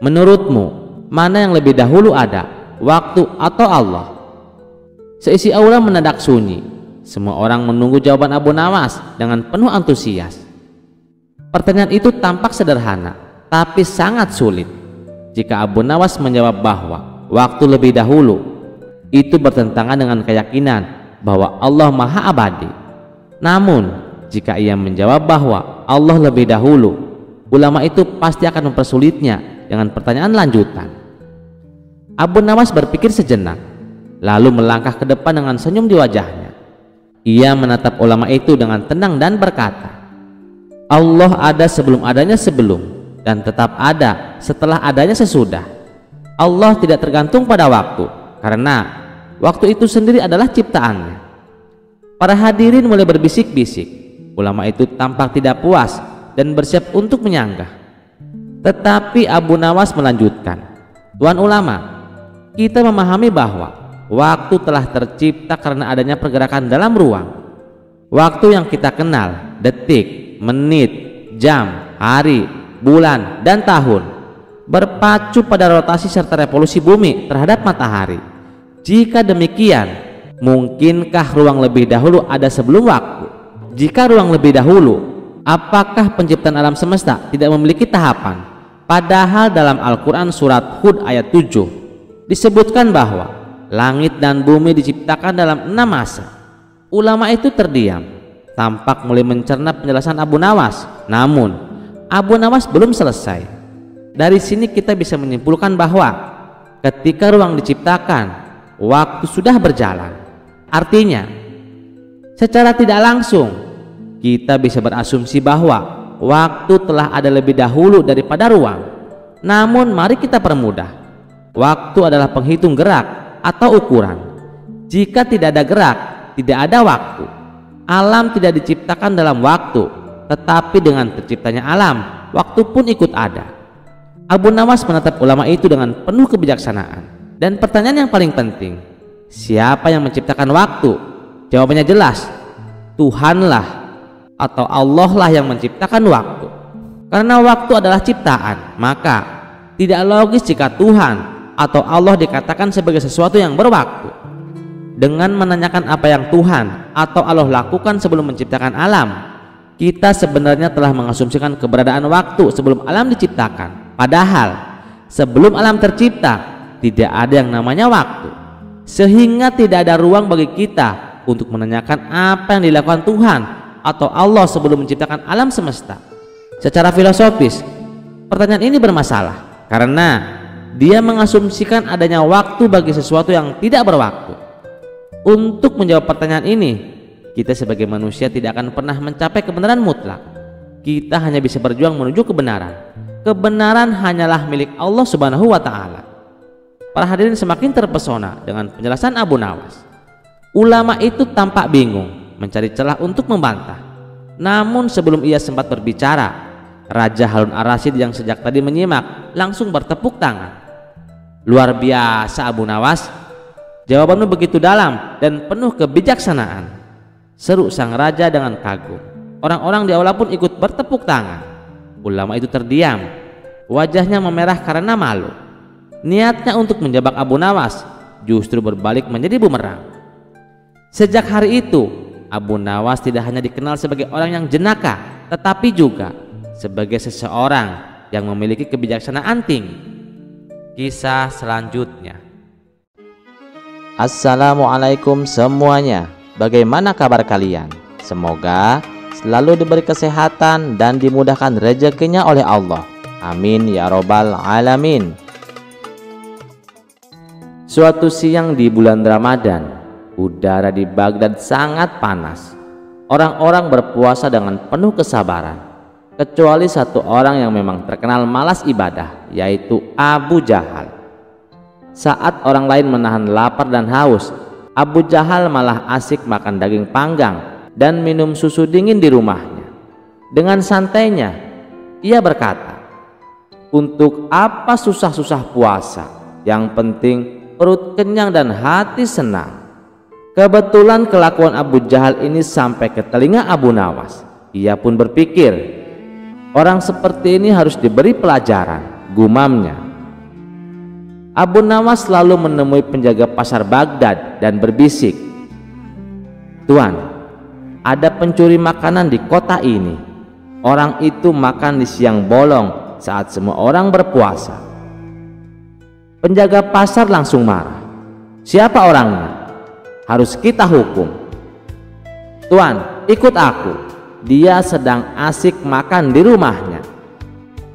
"Menurutmu, mana yang lebih dahulu ada, waktu atau Allah?" Seisi aula mendadak sunyi. Semua orang menunggu jawaban Abu Nawas dengan penuh antusias. Pertanyaan itu tampak sederhana, tapi sangat sulit. Jika Abu Nawas menjawab bahwa waktu lebih dahulu, itu bertentangan dengan keyakinan bahwa Allah Maha Abadi. Namun jika ia menjawab bahwa Allah lebih dahulu, ulama itu pasti akan mempersulitnya dengan pertanyaan lanjutan. Abu Nawas berpikir sejenak, lalu melangkah ke depan dengan senyum di wajahnya. Ia menatap ulama itu dengan tenang dan berkata, Allah ada sebelum adanya sebelum, dan tetap ada setelah adanya sesudah. Allah tidak tergantung pada waktu, karena waktu itu sendiri adalah ciptaannya. Para hadirin mulai berbisik-bisik. Ulama itu tampak tidak puas dan bersiap untuk menyanggah. Tetapi Abu Nawas melanjutkan, Tuan ulama, kita memahami bahwa waktu telah tercipta karena adanya pergerakan dalam ruang. Waktu yang kita kenal, detik, menit, jam, hari, bulan, dan tahun, berpacu pada rotasi serta revolusi bumi terhadap matahari. Jika demikian, mungkinkah ruang lebih dahulu ada sebelum waktu? Jika ruang lebih dahulu, apakah penciptaan alam semesta tidak memiliki tahapan? Padahal dalam Al-Quran surat Hud ayat 7 disebutkan bahwa langit dan bumi diciptakan dalam 6 masa. Ulama itu terdiam, tampak mulai mencerna penjelasan Abu Nawas. Namun Abu Nawas belum selesai. Dari sini kita bisa menyimpulkan bahwa ketika ruang diciptakan, waktu sudah berjalan. Artinya, secara tidak langsung kita bisa berasumsi bahwa waktu telah ada lebih dahulu daripada ruang. Namun mari kita permudah. Waktu adalah penghitung gerak atau ukuran. Jika tidak ada gerak, tidak ada waktu. Alam tidak diciptakan dalam waktu, tetapi dengan terciptanya alam, waktu pun ikut ada. Abu Nawas menatap ulama itu dengan penuh kebijaksanaan. Dan pertanyaan yang paling penting, siapa yang menciptakan waktu? Jawabannya jelas, Tuhanlah atau Allah lah yang menciptakan waktu. Karena waktu adalah ciptaan, maka tidak logis jika Tuhan atau Allah dikatakan sebagai sesuatu yang berwaktu. Dengan menanyakan apa yang Tuhan atau Allah lakukan sebelum menciptakan alam, kita sebenarnya telah mengasumsikan keberadaan waktu sebelum alam diciptakan. Padahal sebelum alam tercipta tidak ada yang namanya waktu, sehingga tidak ada ruang bagi kita untuk menanyakan apa yang dilakukan Tuhan atau Allah sebelum menciptakan alam semesta. Secara filosofis, pertanyaan ini bermasalah karena dia mengasumsikan adanya waktu bagi sesuatu yang tidak berwaktu. Untuk menjawab pertanyaan ini, kita sebagai manusia tidak akan pernah mencapai kebenaran mutlak. Kita hanya bisa berjuang menuju kebenaran. Kebenaran hanyalah milik Allah Subhanahu wa Ta'ala. Para hadirin semakin terpesona dengan penjelasan Abu Nawas. Ulama itu tampak bingung, mencari celah untuk membantah. Namun sebelum ia sempat berbicara, Raja Harun Ar-Rasyid yang sejak tadi menyimak langsung bertepuk tangan. Luar biasa Abu Nawas, jawabanmu begitu dalam dan penuh kebijaksanaan, seru sang raja dengan kagum. Orang-orang di aula pun ikut bertepuk tangan. Ulama itu terdiam, wajahnya memerah karena malu. Niatnya untuk menjebak Abu Nawas justru berbalik menjadi bumerang. Sejak hari itu, Abu Nawas tidak hanya dikenal sebagai orang yang jenaka, tetapi juga sebagai seseorang yang memiliki kebijaksanaan tinggi. Kisah selanjutnya. Assalamualaikum semuanya. Bagaimana kabar kalian? Semoga selalu diberi kesehatan dan dimudahkan rezekinya oleh Allah. Amin ya robbal alamin. Suatu siang di bulan Ramadan, udara di Baghdad sangat panas. Orang-orang berpuasa dengan penuh kesabaran, kecuali satu orang yang memang terkenal malas ibadah, yaitu Abu Jahal. Saat orang lain menahan lapar dan haus, Abu Jahal malah asik makan daging panggang dan minum susu dingin di rumahnya. Dengan santainya, ia berkata, "Untuk apa susah-susah puasa? Yang penting perut kenyang dan hati senang." Kebetulan kelakuan Abu Jahal ini sampai ke telinga Abu Nawas. Ia pun berpikir, orang seperti ini harus diberi pelajaran, gumamnya. Abu Nawas lalu menemui penjaga pasar Baghdad dan berbisik, "Tuan, ada pencuri makanan di kota ini. Orang itu makan di siang bolong saat semua orang berpuasa." Penjaga pasar langsung marah. "Siapa orangnya? Harus kita hukum." "Tuan, ikut aku. Dia sedang asik makan di rumahnya."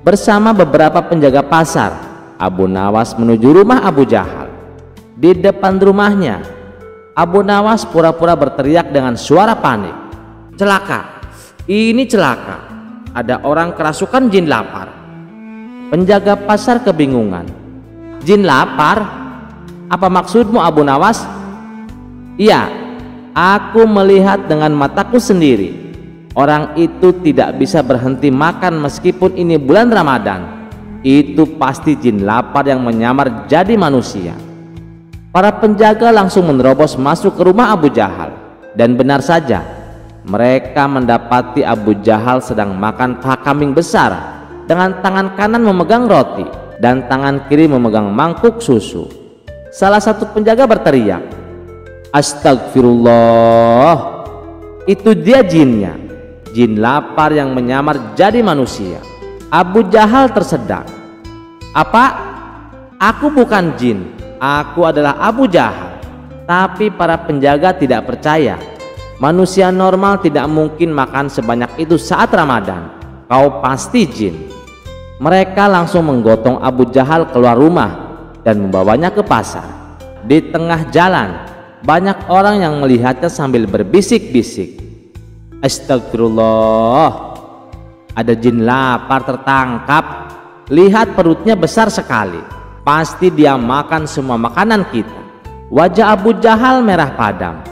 Bersama beberapa penjaga pasar, Abu Nawas menuju rumah Abu Jahal. Di depan rumahnya, Abu Nawas pura-pura berteriak dengan suara panik. Celaka, ini celaka, ada orang kerasukan jin lapar. Penjaga pasar kebingungan. Jin lapar? Apa maksudmu Abu Nawas? Iya, aku melihat dengan mataku sendiri. Orang itu tidak bisa berhenti makan meskipun ini bulan Ramadan. Itu pasti jin lapar yang menyamar jadi manusia. Para penjaga langsung menerobos masuk ke rumah Abu Jahal. Dan benar saja, mereka mendapati Abu Jahal sedang makan paha kambing besar dengan tangan kanan memegang roti dan tangan kiri memegang mangkuk susu. Salah satu penjaga berteriak, "Astagfirullah, itu dia jinnya, jin lapar yang menyamar jadi manusia." Abu Jahal tersedak. "Apa? Aku bukan jin, aku adalah Abu Jahal." Tapi para penjaga tidak percaya. Manusia normal tidak mungkin makan sebanyak itu saat Ramadan. Kau pasti jin. Mereka langsung menggotong Abu Jahal keluar rumah dan membawanya ke pasar. Di tengah jalan, banyak orang yang melihatnya sambil berbisik-bisik, "Astagfirullah, ada jin lapar tertangkap. Lihat perutnya besar sekali. Pasti dia makan semua makanan kita." Wajah Abu Jahal merah padam.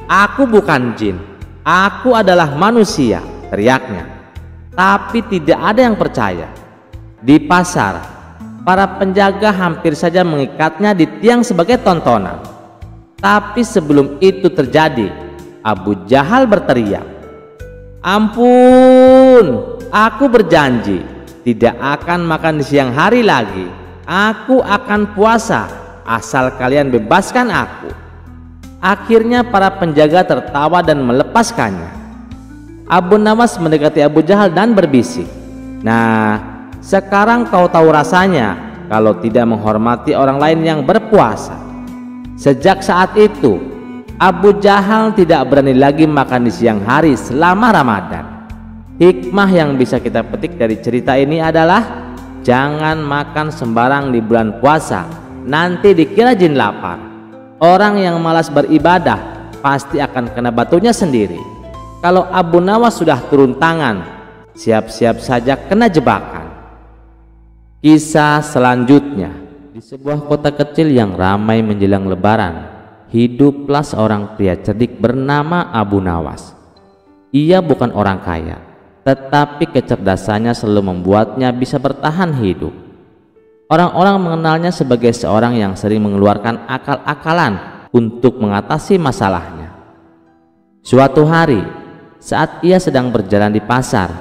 "Aku bukan jin, aku adalah manusia," teriaknya. Tapi tidak ada yang percaya. Di pasar, para penjaga hampir saja mengikatnya di tiang sebagai tontonan. Tapi sebelum itu terjadi, Abu Jahal berteriak, "Ampun, aku berjanji tidak akan makan di siang hari lagi. Aku akan puasa asal kalian bebaskan aku." Akhirnya para penjaga tertawa dan melepaskannya. Abu Nawas mendekati Abu Jahal dan berbisik, "Nah, sekarang kau tahu rasanya kalau tidak menghormati orang lain yang berpuasa." Sejak saat itu, Abu Jahal tidak berani lagi makan di siang hari selama Ramadan. Hikmah yang bisa kita petik dari cerita ini adalah jangan makan sembarang di bulan puasa, nanti dikira jin lapar. Orang yang malas beribadah pasti akan kena batunya sendiri. Kalau Abu Nawas sudah turun tangan, siap-siap saja kena jebakan. Kisah selanjutnya. Di sebuah kota kecil yang ramai menjelang Lebaran, hiduplah seorang pria cerdik bernama Abu Nawas. Ia bukan orang kaya, tetapi kecerdasannya selalu membuatnya bisa bertahan hidup. Orang-orang mengenalnya sebagai seorang yang sering mengeluarkan akal-akalan untuk mengatasi masalahnya. Suatu hari, saat ia sedang berjalan di pasar,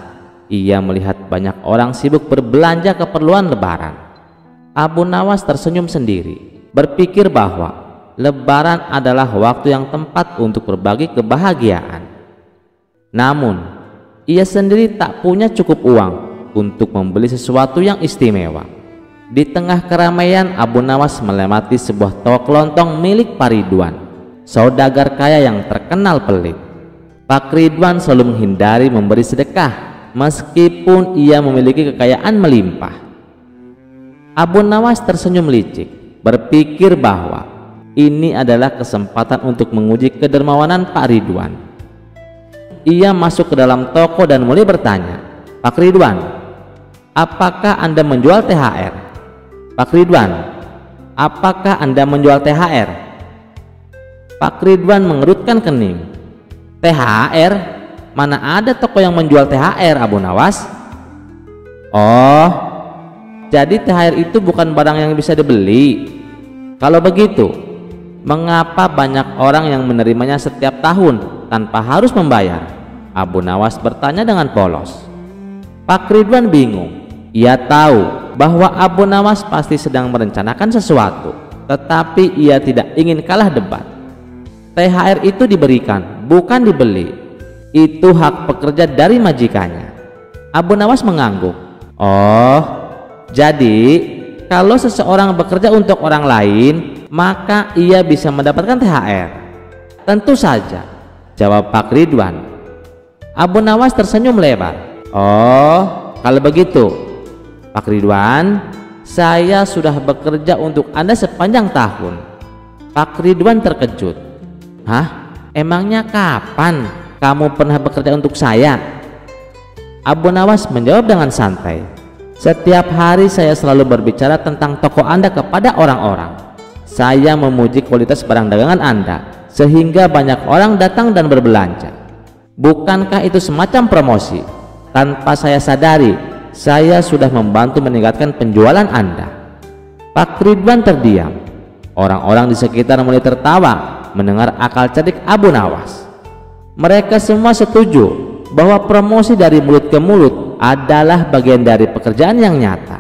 ia melihat banyak orang sibuk berbelanja keperluan Lebaran. Abu Nawas tersenyum sendiri, berpikir bahwa Lebaran adalah waktu yang tepat untuk berbagi kebahagiaan. Namun, ia sendiri tak punya cukup uang untuk membeli sesuatu yang istimewa. Di tengah keramaian, Abu Nawas melewati sebuah toko kelontong milik Pak Ridwan, saudagar kaya yang terkenal pelit. Pak Ridwan selalu menghindari memberi sedekah meskipun ia memiliki kekayaan melimpah. Abu Nawas tersenyum licik, berpikir bahwa ini adalah kesempatan untuk menguji kedermawanan Pak Ridwan. Ia masuk ke dalam toko dan mulai bertanya, "Pak Ridwan, apakah Anda menjual THR?" "Pak Ridwan, apakah Anda menjual THR?" Pak Ridwan mengerutkan kening. "THR? Mana ada toko yang menjual THR, Abu Nawas?" "Oh, jadi THR itu bukan barang yang bisa dibeli. Kalau begitu, mengapa banyak orang yang menerimanya setiap tahun tanpa harus membayar?" Abu Nawas bertanya dengan polos. Pak Ridwan bingung. Ia tahu bahwa Abu Nawas pasti sedang merencanakan sesuatu, tetapi ia tidak ingin kalah debat. THR itu diberikan, bukan dibeli. Itu hak pekerja dari majikannya. Abu Nawas mengangguk. "Oh, jadi kalau seseorang bekerja untuk orang lain, maka ia bisa mendapatkan THR?" "Tentu saja," jawab Pak Ridwan. Abu Nawas tersenyum lebar. "Oh, kalau begitu, Pak Ridwan, saya sudah bekerja untuk Anda sepanjang tahun." Pak Ridwan terkejut. "Hah? Emangnya kapan kamu pernah bekerja untuk saya?" Abu Nawas menjawab dengan santai, "Setiap hari saya selalu berbicara tentang toko Anda kepada orang-orang. Saya memuji kualitas barang dagangan Anda sehingga banyak orang datang dan berbelanja. Bukankah itu semacam promosi? Tanpa saya sadari, saya sudah membantu meningkatkan penjualan Anda." Pak Ridwan terdiam. Orang-orang di sekitar mulai tertawa mendengar akal cerdik Abu Nawas. Mereka semua setuju bahwa promosi dari mulut ke mulut adalah bagian dari pekerjaan yang nyata.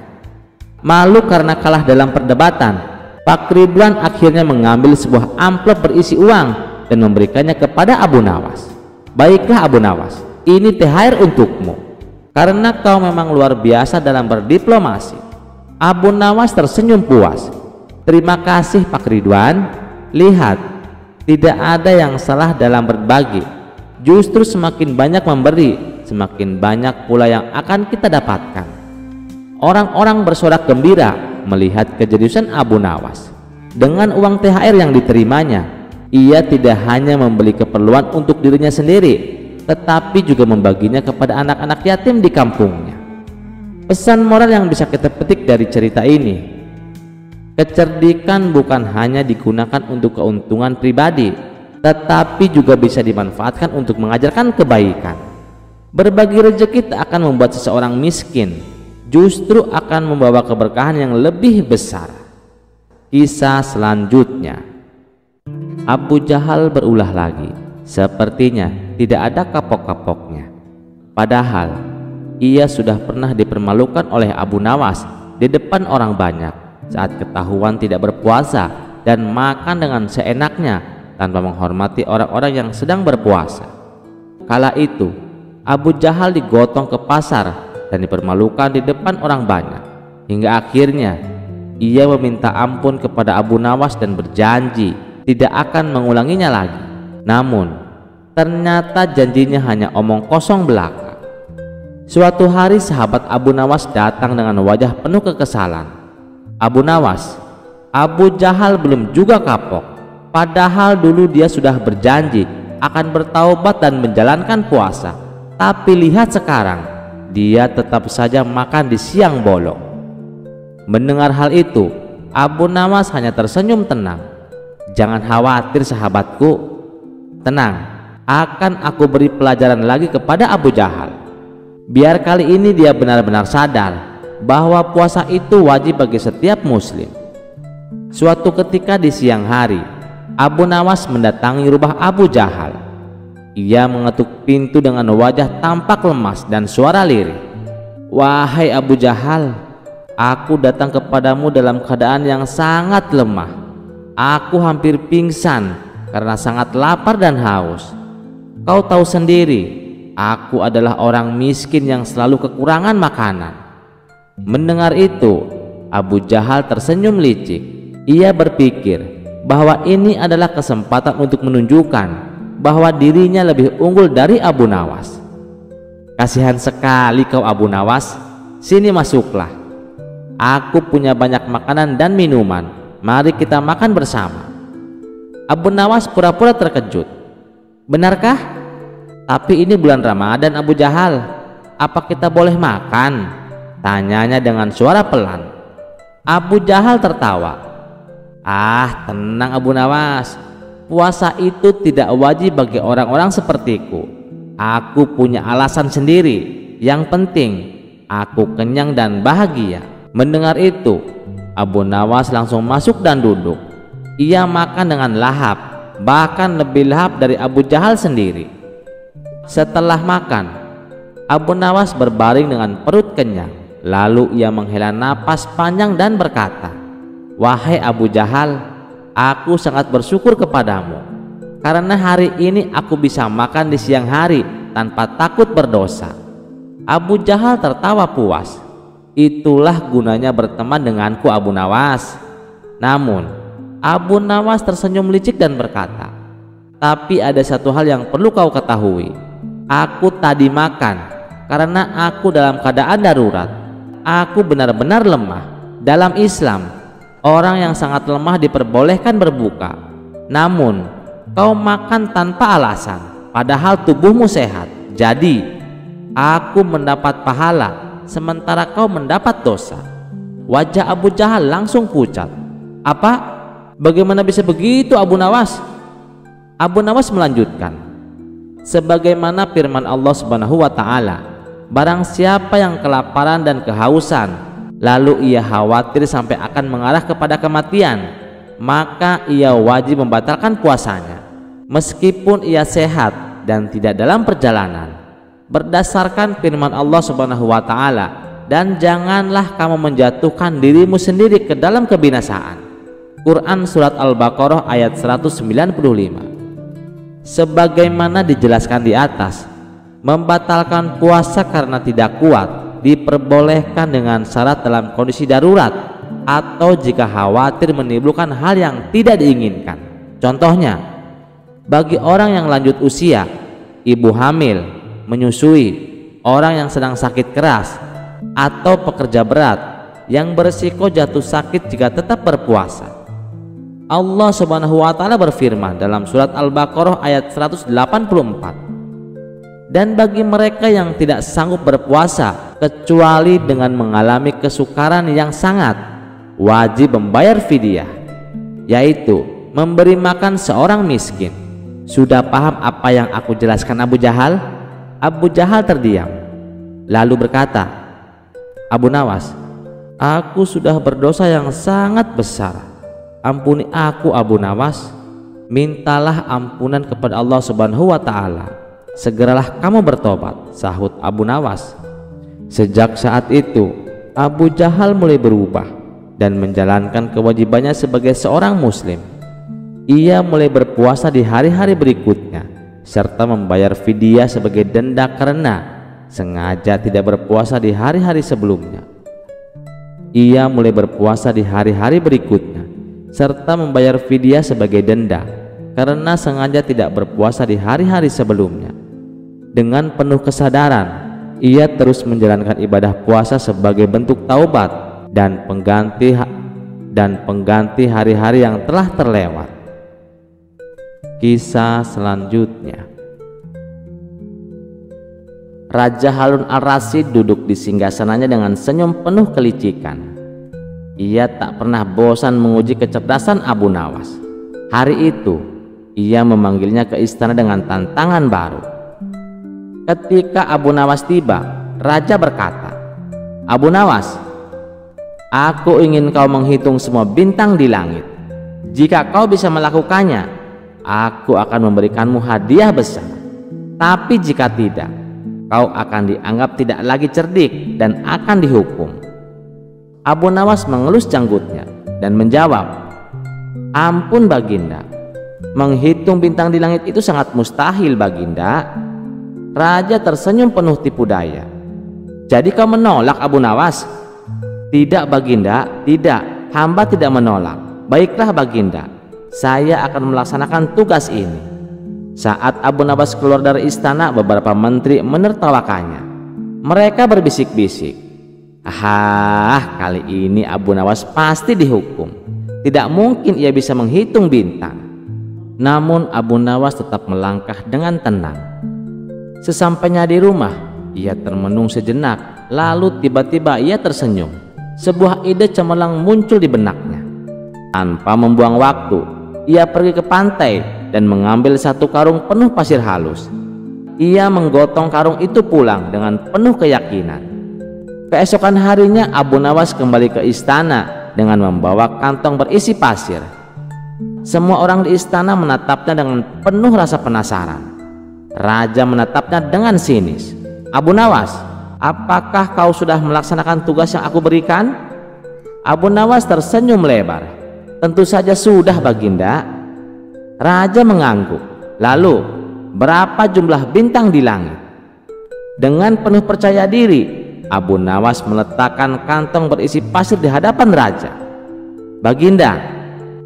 Malu karena kalah dalam perdebatan, Pak Ridwan akhirnya mengambil sebuah amplop berisi uang dan memberikannya kepada Abu Nawas. "Baiklah Abu Nawas, ini THR untukmu. Karena kau memang luar biasa dalam berdiplomasi." Abu Nawas tersenyum puas. "Terima kasih Pak Ridwan. Lihat, tidak ada yang salah dalam berbagi. Justru semakin banyak memberi, semakin banyak pula yang akan kita dapatkan." Orang-orang bersorak gembira melihat kejeniusan Abu Nawas. Dengan uang THR yang diterimanya, ia tidak hanya membeli keperluan untuk dirinya sendiri, tetapi juga membaginya kepada anak-anak yatim di kampungnya. Pesan moral yang bisa kita petik dari cerita ini: kecerdikan bukan hanya digunakan untuk keuntungan pribadi, tetapi juga bisa dimanfaatkan untuk mengajarkan kebaikan. Berbagi rezeki tak akan membuat seseorang miskin, justru akan membawa keberkahan yang lebih besar. Kisah selanjutnya, Abu Jahal berulah lagi. Sepertinya tidak ada kapok-kapoknya. Padahal ia sudah pernah dipermalukan oleh Abu Nawas di depan orang banyak saat ketahuan tidak berpuasa dan makan dengan seenaknya tanpa menghormati orang-orang yang sedang berpuasa. Kala itu Abu Jahal digotong ke pasar dan dipermalukan di depan orang banyak, hingga akhirnya ia meminta ampun kepada Abu Nawas dan berjanji tidak akan mengulanginya lagi. Namun ternyata janjinya hanya omong kosong belaka. Suatu hari sahabat Abu Nawas datang dengan wajah penuh kekesalan. "Abu Nawas, Abu Jahal belum juga kapok, padahal dulu dia sudah berjanji akan bertaubat dan menjalankan puasa. Tapi lihat sekarang, dia tetap saja makan di siang bolong." Mendengar hal itu, Abu Nawas hanya tersenyum tenang. "Jangan khawatir sahabatku, tenang, akan aku beri pelajaran lagi kepada Abu Jahal. Biar kali ini dia benar-benar sadar bahwa puasa itu wajib bagi setiap muslim." Suatu ketika di siang hari, Abu Nawas mendatangi rumah Abu Jahal. Ia mengetuk pintu dengan wajah tampak lemas dan suara lirih. "Wahai Abu Jahal, aku datang kepadamu dalam keadaan yang sangat lemah. Aku hampir pingsan karena sangat lapar dan haus. Kau tahu sendiri, aku adalah orang miskin yang selalu kekurangan makanan." Mendengar itu, Abu Jahal tersenyum licik. Ia berpikir bahwa ini adalah kesempatan untuk menunjukkan bahwa dirinya lebih unggul dari Abu Nawas. "Kasihan sekali kau Abu Nawas, sini masuklah. Aku punya banyak makanan dan minuman, mari kita makan bersama." Abu Nawas pura-pura terkejut. "Benarkah? Tapi ini bulan Ramadan Abu Jahal, apa kita boleh makan?" tanyanya dengan suara pelan. Abu Jahal tertawa. "Ah, tenang Abu Nawas, puasa itu tidak wajib bagi orang-orang sepertiku. Aku punya alasan sendiri. Yang penting aku kenyang dan bahagia." Mendengar itu, Abu Nawas langsung masuk dan duduk. Ia makan dengan lahap, bahkan lebih lahap dari Abu Jahal sendiri. Setelah makan, Abu Nawas berbaring dengan perut kenyang. Lalu ia menghela napas panjang dan berkata, "Wahai Abu Jahal, aku sangat bersyukur kepadamu karena hari ini aku bisa makan di siang hari tanpa takut berdosa." Abu Jahal tertawa puas. "Itulah gunanya berteman denganku Abu Nawas." Namun Abu Nawas tersenyum licik dan berkata, "Tapi ada satu hal yang perlu kau ketahui. Aku tadi makan karena aku dalam keadaan darurat. Aku benar-benar lemah. Dalam Islam, orang yang sangat lemah diperbolehkan berbuka. Namun kau makan tanpa alasan, padahal tubuhmu sehat. Jadi aku mendapat pahala, sementara kau mendapat dosa." Wajah Abu Jahal langsung pucat. "Apa? Bagaimana bisa begitu, Abu Nawas?" Abu Nawas melanjutkan, "Sebagaimana firman Allah Subhanahu wa Ta'ala, barang siapa yang kelaparan dan kehausan, lalu ia khawatir sampai akan mengarah kepada kematian, maka ia wajib membatalkan puasanya, meskipun ia sehat dan tidak dalam perjalanan, berdasarkan firman Allah Subhanahu wa Ta'ala, dan janganlah kamu menjatuhkan dirimu sendiri ke dalam kebinasaan." Quran Surat Al-Baqarah ayat 195. Sebagaimana dijelaskan di atas, membatalkan puasa karena tidak kuat diperbolehkan dengan syarat dalam kondisi darurat atau jika khawatir menimbulkan hal yang tidak diinginkan. Contohnya, bagi orang yang lanjut usia, ibu hamil, menyusui, orang yang sedang sakit keras, atau pekerja berat yang berisiko jatuh sakit jika tetap berpuasa. Allah Subhanahu wa Ta'ala berfirman dalam surat Al-Baqarah ayat 184, "Dan bagi mereka yang tidak sanggup berpuasa kecuali dengan mengalami kesukaran yang sangat, wajib membayar fidyah, yaitu memberi makan seorang miskin." Sudah paham apa yang aku jelaskan, Abu Jahal? Abu Jahal terdiam, lalu berkata, "Abu Nawas, aku sudah berdosa yang sangat besar. Ampuni aku, Abu Nawas. Mintalah ampunan kepada Allah Subhanahu wa Ta'ala. Segeralah kamu bertobat," sahut Abu Nawas. Sejak saat itu Abu Jahal mulai berubah dan menjalankan kewajibannya sebagai seorang muslim. Ia mulai berpuasa di hari-hari berikutnya serta membayar fidyah sebagai denda karena sengaja tidak berpuasa di hari-hari sebelumnya. Ia mulai berpuasa di hari-hari berikutnya serta membayar fidyah sebagai denda karena sengaja tidak berpuasa di hari-hari sebelumnya. Dengan penuh kesadaran, ia terus menjalankan ibadah puasa sebagai bentuk taubat dan pengganti hari-hari yang telah terlewat. Kisah selanjutnya, Raja Harun al-Rasyid duduk di singgasananya dengan senyum penuh kelicikan. Ia tak pernah bosan menguji kecerdasan Abu Nawas. Hari itu ia memanggilnya ke istana dengan tantangan baru. Ketika Abu Nawas tiba, raja berkata, "Abu Nawas, aku ingin kau menghitung semua bintang di langit. Jika kau bisa melakukannya, aku akan memberikanmu hadiah besar. Tapi jika tidak, kau akan dianggap tidak lagi cerdik dan akan dihukum." Abu Nawas mengelus janggutnya dan menjawab, "Ampun Baginda, menghitung bintang di langit itu sangat mustahil Baginda." Raja tersenyum penuh tipu daya. "Jadi kau menolak, Abu Nawas?" "Tidak Baginda, tidak, hamba tidak menolak." "Baiklah Baginda, saya akan melaksanakan tugas ini." Saat Abu Nawas keluar dari istana, beberapa menteri menertawakannya. Mereka berbisik-bisik, kali ini Abu Nawas pasti dihukum. Tidak mungkin ia bisa menghitung bintang." Namun Abu Nawas tetap melangkah dengan tenang. Sesampainya di rumah, ia termenung sejenak, lalu tiba-tiba ia tersenyum. Sebuah ide cemerlang muncul di benaknya. Tanpa membuang waktu, ia pergi ke pantai dan mengambil satu karung penuh pasir halus. Ia menggotong karung itu pulang dengan penuh keyakinan. Keesokan harinya Abu Nawas kembali ke istana dengan membawa kantong berisi pasir. Semua orang di istana menatapnya dengan penuh rasa penasaran. Raja menatapnya dengan sinis. "Abu Nawas, apakah kau sudah melaksanakan tugas yang aku berikan?" Abu Nawas tersenyum lebar. "Tentu saja sudah Baginda." Raja mengangguk. "Lalu, berapa jumlah bintang di langit?" Dengan penuh percaya diri, Abu Nawas meletakkan kantong berisi pasir di hadapan raja. "Baginda,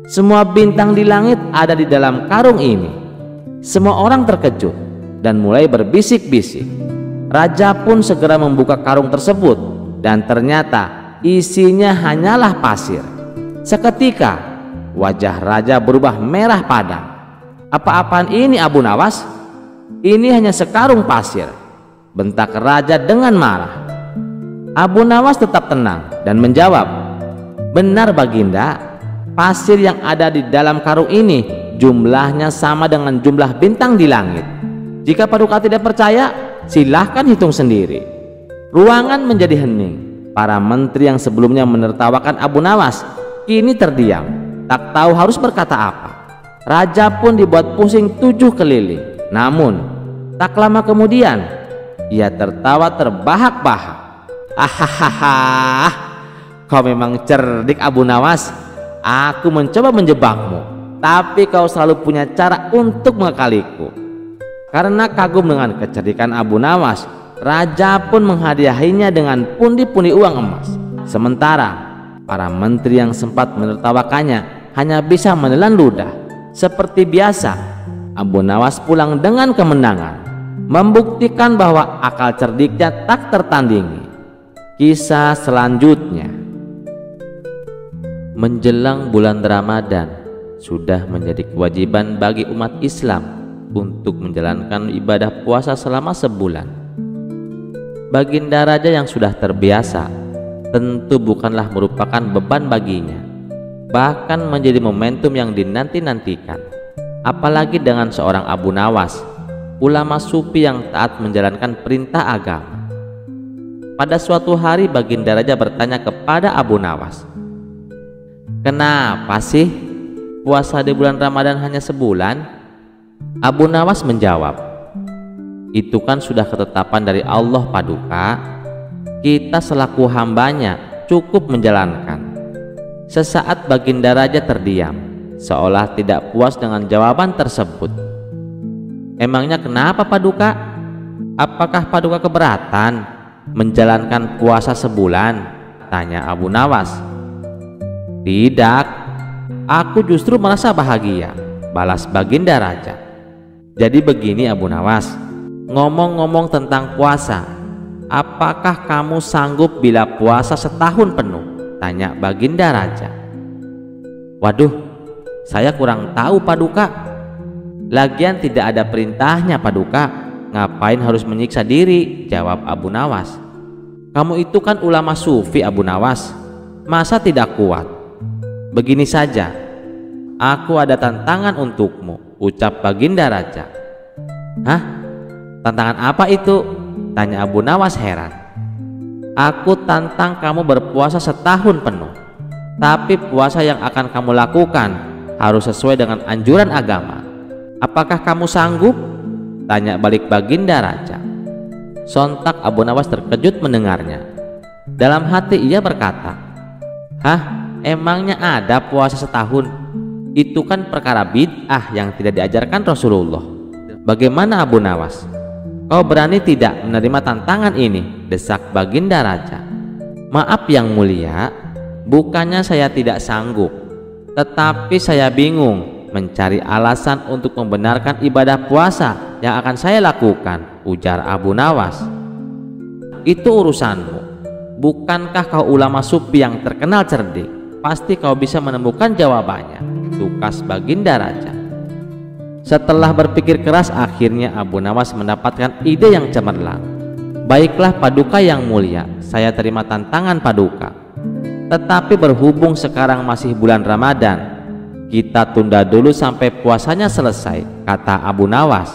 semua bintang di langit ada di dalam karung ini." Semua orang terkejut dan mulai berbisik-bisik. Raja pun segera membuka karung tersebut dan ternyata isinya hanyalah pasir. Seketika wajah raja berubah merah padam. "Apa-apaan ini Abu Nawas? Ini hanya sekarung pasir," bentak raja dengan marah. Abu Nawas tetap tenang dan menjawab, "Benar Baginda, pasir yang ada di dalam karung ini jumlahnya sama dengan jumlah bintang di langit. Jika Paduka tidak percaya, silahkan hitung sendiri." Ruangan menjadi hening. Para menteri yang sebelumnya menertawakan Abu Nawas kini terdiam, tak tahu harus berkata apa. Raja pun dibuat pusing 7 keliling. Namun tak lama kemudian ia tertawa terbahak-bahak. "Hahaha, kau memang cerdik Abu Nawas. Aku mencoba menjebakmu, tapi kau selalu punya cara untuk mengakaliku." Karena kagum dengan kecerdikan Abu Nawas, raja pun menghadiahinya dengan pundi-pundi uang emas. Sementara para menteri yang sempat menertawakannya hanya bisa menelan ludah. Seperti biasa, Abu Nawas pulang dengan kemenangan, membuktikan bahwa akal cerdiknya tak tertandingi. Kisah selanjutnya. Menjelang bulan Ramadan, sudah menjadi kewajiban bagi umat Islam untuk menjalankan ibadah puasa selama sebulan. Baginda raja yang sudah terbiasa tentu bukanlah merupakan beban baginya, bahkan menjadi momentum yang dinanti-nantikan. Apalagi dengan seorang Abu Nawas, ulama sufi yang taat menjalankan perintah agama. Pada suatu hari Baginda raja bertanya kepada Abu Nawas, "Kenapa sih puasa di bulan Ramadan hanya sebulan?" Abu Nawas menjawab, "Itu kan sudah ketetapan dari Allah Paduka. Kita selaku hambanya cukup menjalankan." Sesaat Baginda raja terdiam, seolah tidak puas dengan jawaban tersebut. "Emangnya kenapa Paduka? Apakah Paduka keberatan menjalankan puasa sebulan?" tanya Abu Nawas. "Tidak, aku justru merasa bahagia," balas Baginda raja. "Jadi begini Abu Nawas, ngomong-ngomong tentang puasa, apakah kamu sanggup bila puasa setahun penuh?" tanya Baginda raja. "Waduh, saya kurang tahu Paduka. Lagian tidak ada perintahnya Paduka, ngapain harus menyiksa diri?" jawab Abu Nawas. "Kamu itu kan ulama sufi Abu Nawas, masa tidak kuat? Begini saja, aku ada tantangan untukmu," ucap Baginda raja. "Hah? Tantangan apa itu?" tanya Abu Nawas heran. "Aku tantang kamu berpuasa setahun penuh, tapi puasa yang akan kamu lakukan harus sesuai dengan anjuran agama. Apakah kamu sanggup?" tanya balik Baginda raja. Sontak Abu Nawas terkejut mendengarnya. Dalam hati ia berkata, "Hah? Emangnya ada puasa setahun? Itu kan perkara bid'ah yang tidak diajarkan Rasulullah. Bagaimana Abu Nawas? Kau berani tidak menerima tantangan ini?" desak Baginda raja. "Maaf yang mulia, bukannya saya tidak sanggup, tetapi saya bingung mencari alasan untuk membenarkan ibadah puasa yang akan saya lakukan," ujar Abu Nawas. "Itu urusanmu. Bukankah kau ulama sufi yang terkenal cerdik? Pasti kau bisa menemukan jawabannya," tukas Baginda raja. Setelah berpikir keras, akhirnya Abu Nawas mendapatkan ide yang cemerlang. "Baiklah Paduka yang mulia, saya terima tantangan Paduka. Tetapi berhubung sekarang masih bulan Ramadan, kita tunda dulu sampai puasanya selesai," kata Abu Nawas.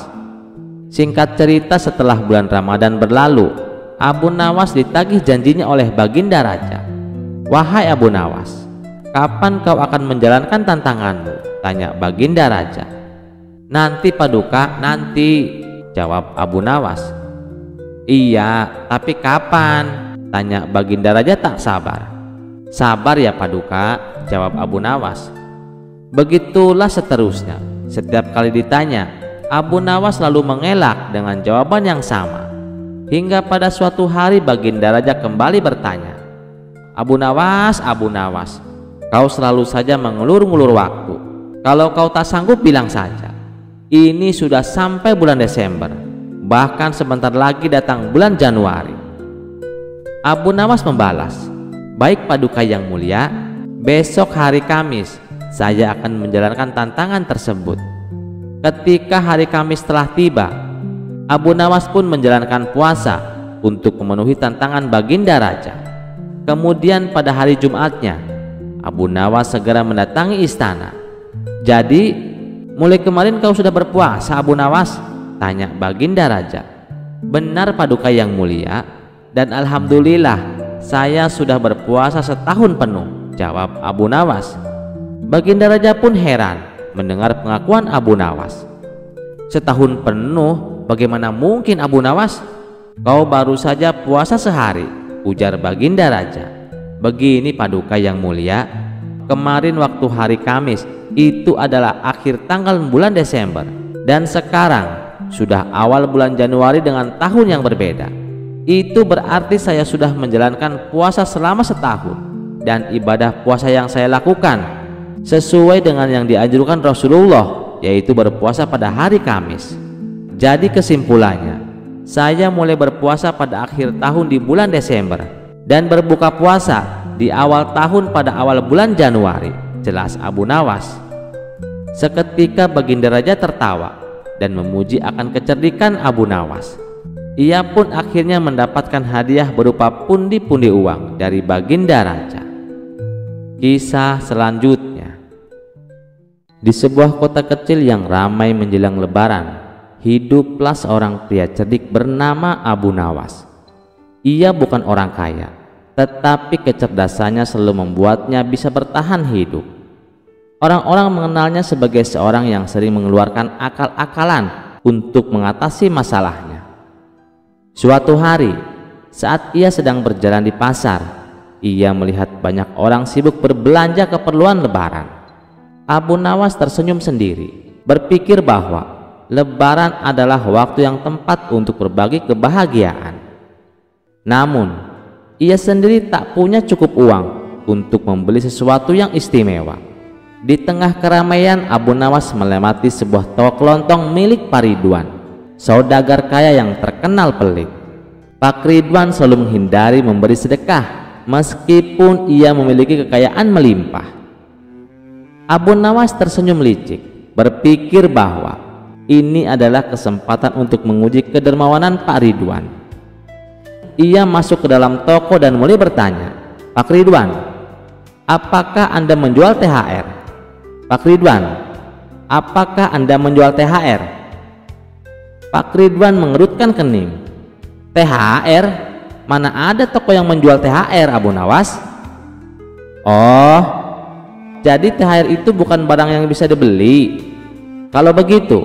Singkat cerita, setelah bulan Ramadan berlalu, Abu Nawas ditagih janjinya oleh Baginda raja. "Wahai Abu Nawas, kapan kau akan menjalankan tantanganmu?" tanya Baginda raja. "Nanti Paduka, nanti," jawab Abu Nawas. "Iya, tapi kapan?" tanya Baginda raja tak sabar. "Sabar ya Paduka," jawab Abu Nawas. Begitulah seterusnya. Setiap kali ditanya, Abu Nawas selalu mengelak dengan jawaban yang sama. Hingga pada suatu hari Baginda raja kembali bertanya, Abu Nawas, kau selalu saja mengulur-ngulur waktu. Kalau kau tak sanggup bilang saja. Ini sudah sampai bulan Desember, bahkan sebentar lagi datang bulan Januari." Abu Nawas membalas, "Baik Paduka yang mulia, besok hari Kamis saya akan menjalankan tantangan tersebut." Ketika hari Kamis telah tiba, Abu Nawas pun menjalankan puasa untuk memenuhi tantangan Baginda Raja. Kemudian pada hari Jumatnya, Abu Nawas segera mendatangi istana. "Jadi, mulai kemarin kau sudah berpuasa, Abu Nawas?" tanya Baginda Raja. "Benar Paduka yang mulia, dan alhamdulillah saya sudah berpuasa setahun penuh," jawab Abu Nawas. Baginda Raja pun heran mendengar pengakuan Abu Nawas. "Setahun penuh? Bagaimana mungkin Abu Nawas? Kau baru saja puasa sehari," ujar Baginda Raja. "Begini Paduka yang mulia, kemarin waktu hari Kamis itu adalah akhir tanggal bulan Desember, dan sekarang sudah awal bulan Januari dengan tahun yang berbeda. Itu berarti saya sudah menjalankan puasa selama setahun, dan ibadah puasa yang saya lakukan sesuai dengan yang dianjurkan Rasulullah, yaitu berpuasa pada hari Kamis. Jadi kesimpulannya, saya mulai berpuasa pada akhir tahun di bulan Desember dan berbuka puasa di awal tahun pada awal bulan Januari," jelas Abu Nawas. Seketika Baginda Raja tertawa dan memuji akan kecerdikan Abu Nawas. Ia pun akhirnya mendapatkan hadiah berupa pundi-pundi uang dari Baginda Raja. Kisah selanjutnya. Di sebuah kota kecil yang ramai menjelang Lebaran, hiduplah seorang pria cerdik bernama Abu Nawas. Ia bukan orang kaya, tetapi kecerdasannya selalu membuatnya bisa bertahan hidup. Orang-orang mengenalnya sebagai seorang yang sering mengeluarkan akal-akalan untuk mengatasi masalahnya. Suatu hari, saat ia sedang berjalan di pasar, ia melihat banyak orang sibuk berbelanja keperluan Lebaran. Abu Nawas tersenyum sendiri, berpikir bahwa Lebaran adalah waktu yang tepat untuk berbagi kebahagiaan. Namun, ia sendiri tak punya cukup uang untuk membeli sesuatu yang istimewa. Di tengah keramaian, Abu Nawas melewati sebuah toko kelontong milik Pak Ridwan, saudagar kaya yang terkenal pelit. Pak Ridwan selalu menghindari memberi sedekah meskipun ia memiliki kekayaan melimpah. Abu Nawas tersenyum licik, berpikir bahwa ini adalah kesempatan untuk menguji kedermawanan Pak Ridwan. Ia masuk ke dalam toko dan mulai bertanya, "Pak Ridwan, apakah Anda menjual THR? Pak Ridwan, apakah Anda menjual THR?" Pak Ridwan mengerutkan kening. "THR? Mana ada toko yang menjual THR, Abu Nawas?" "Oh, jadi THR itu bukan barang yang bisa dibeli. Kalau begitu,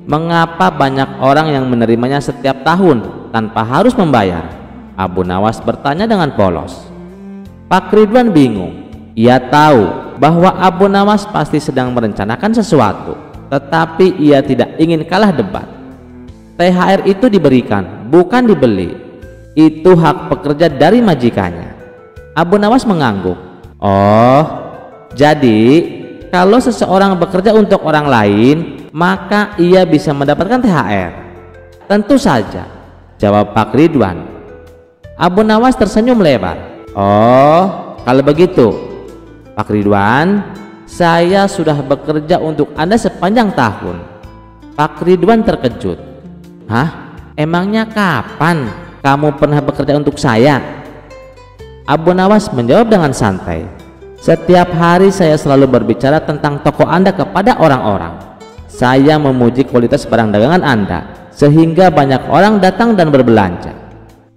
mengapa banyak orang yang menerimanya setiap tahun tanpa harus membayar?" Abu Nawas bertanya dengan polos. Pak Ridwan bingung. Ia tahu bahwa Abu Nawas pasti sedang merencanakan sesuatu, tetapi ia tidak ingin kalah debat. THR itu diberikan, bukan dibeli. Itu hak pekerja dari majikannya. Abu Nawas mengangguk. "Oh, jadi kalau seseorang bekerja untuk orang lain, maka ia bisa mendapatkan THR?" "Tentu saja," jawab Pak Ridwan. Abu Nawas tersenyum lebar. "Oh, kalau begitu, Pak Ridwan, saya sudah bekerja untuk Anda sepanjang tahun." Pak Ridwan terkejut. "Hah? Emangnya kapan kamu pernah bekerja untuk saya?" Abu Nawas menjawab dengan santai. "Setiap hari saya selalu berbicara tentang toko Anda kepada orang-orang. Saya memuji kualitas barang dagangan Anda sehingga banyak orang datang dan berbelanja.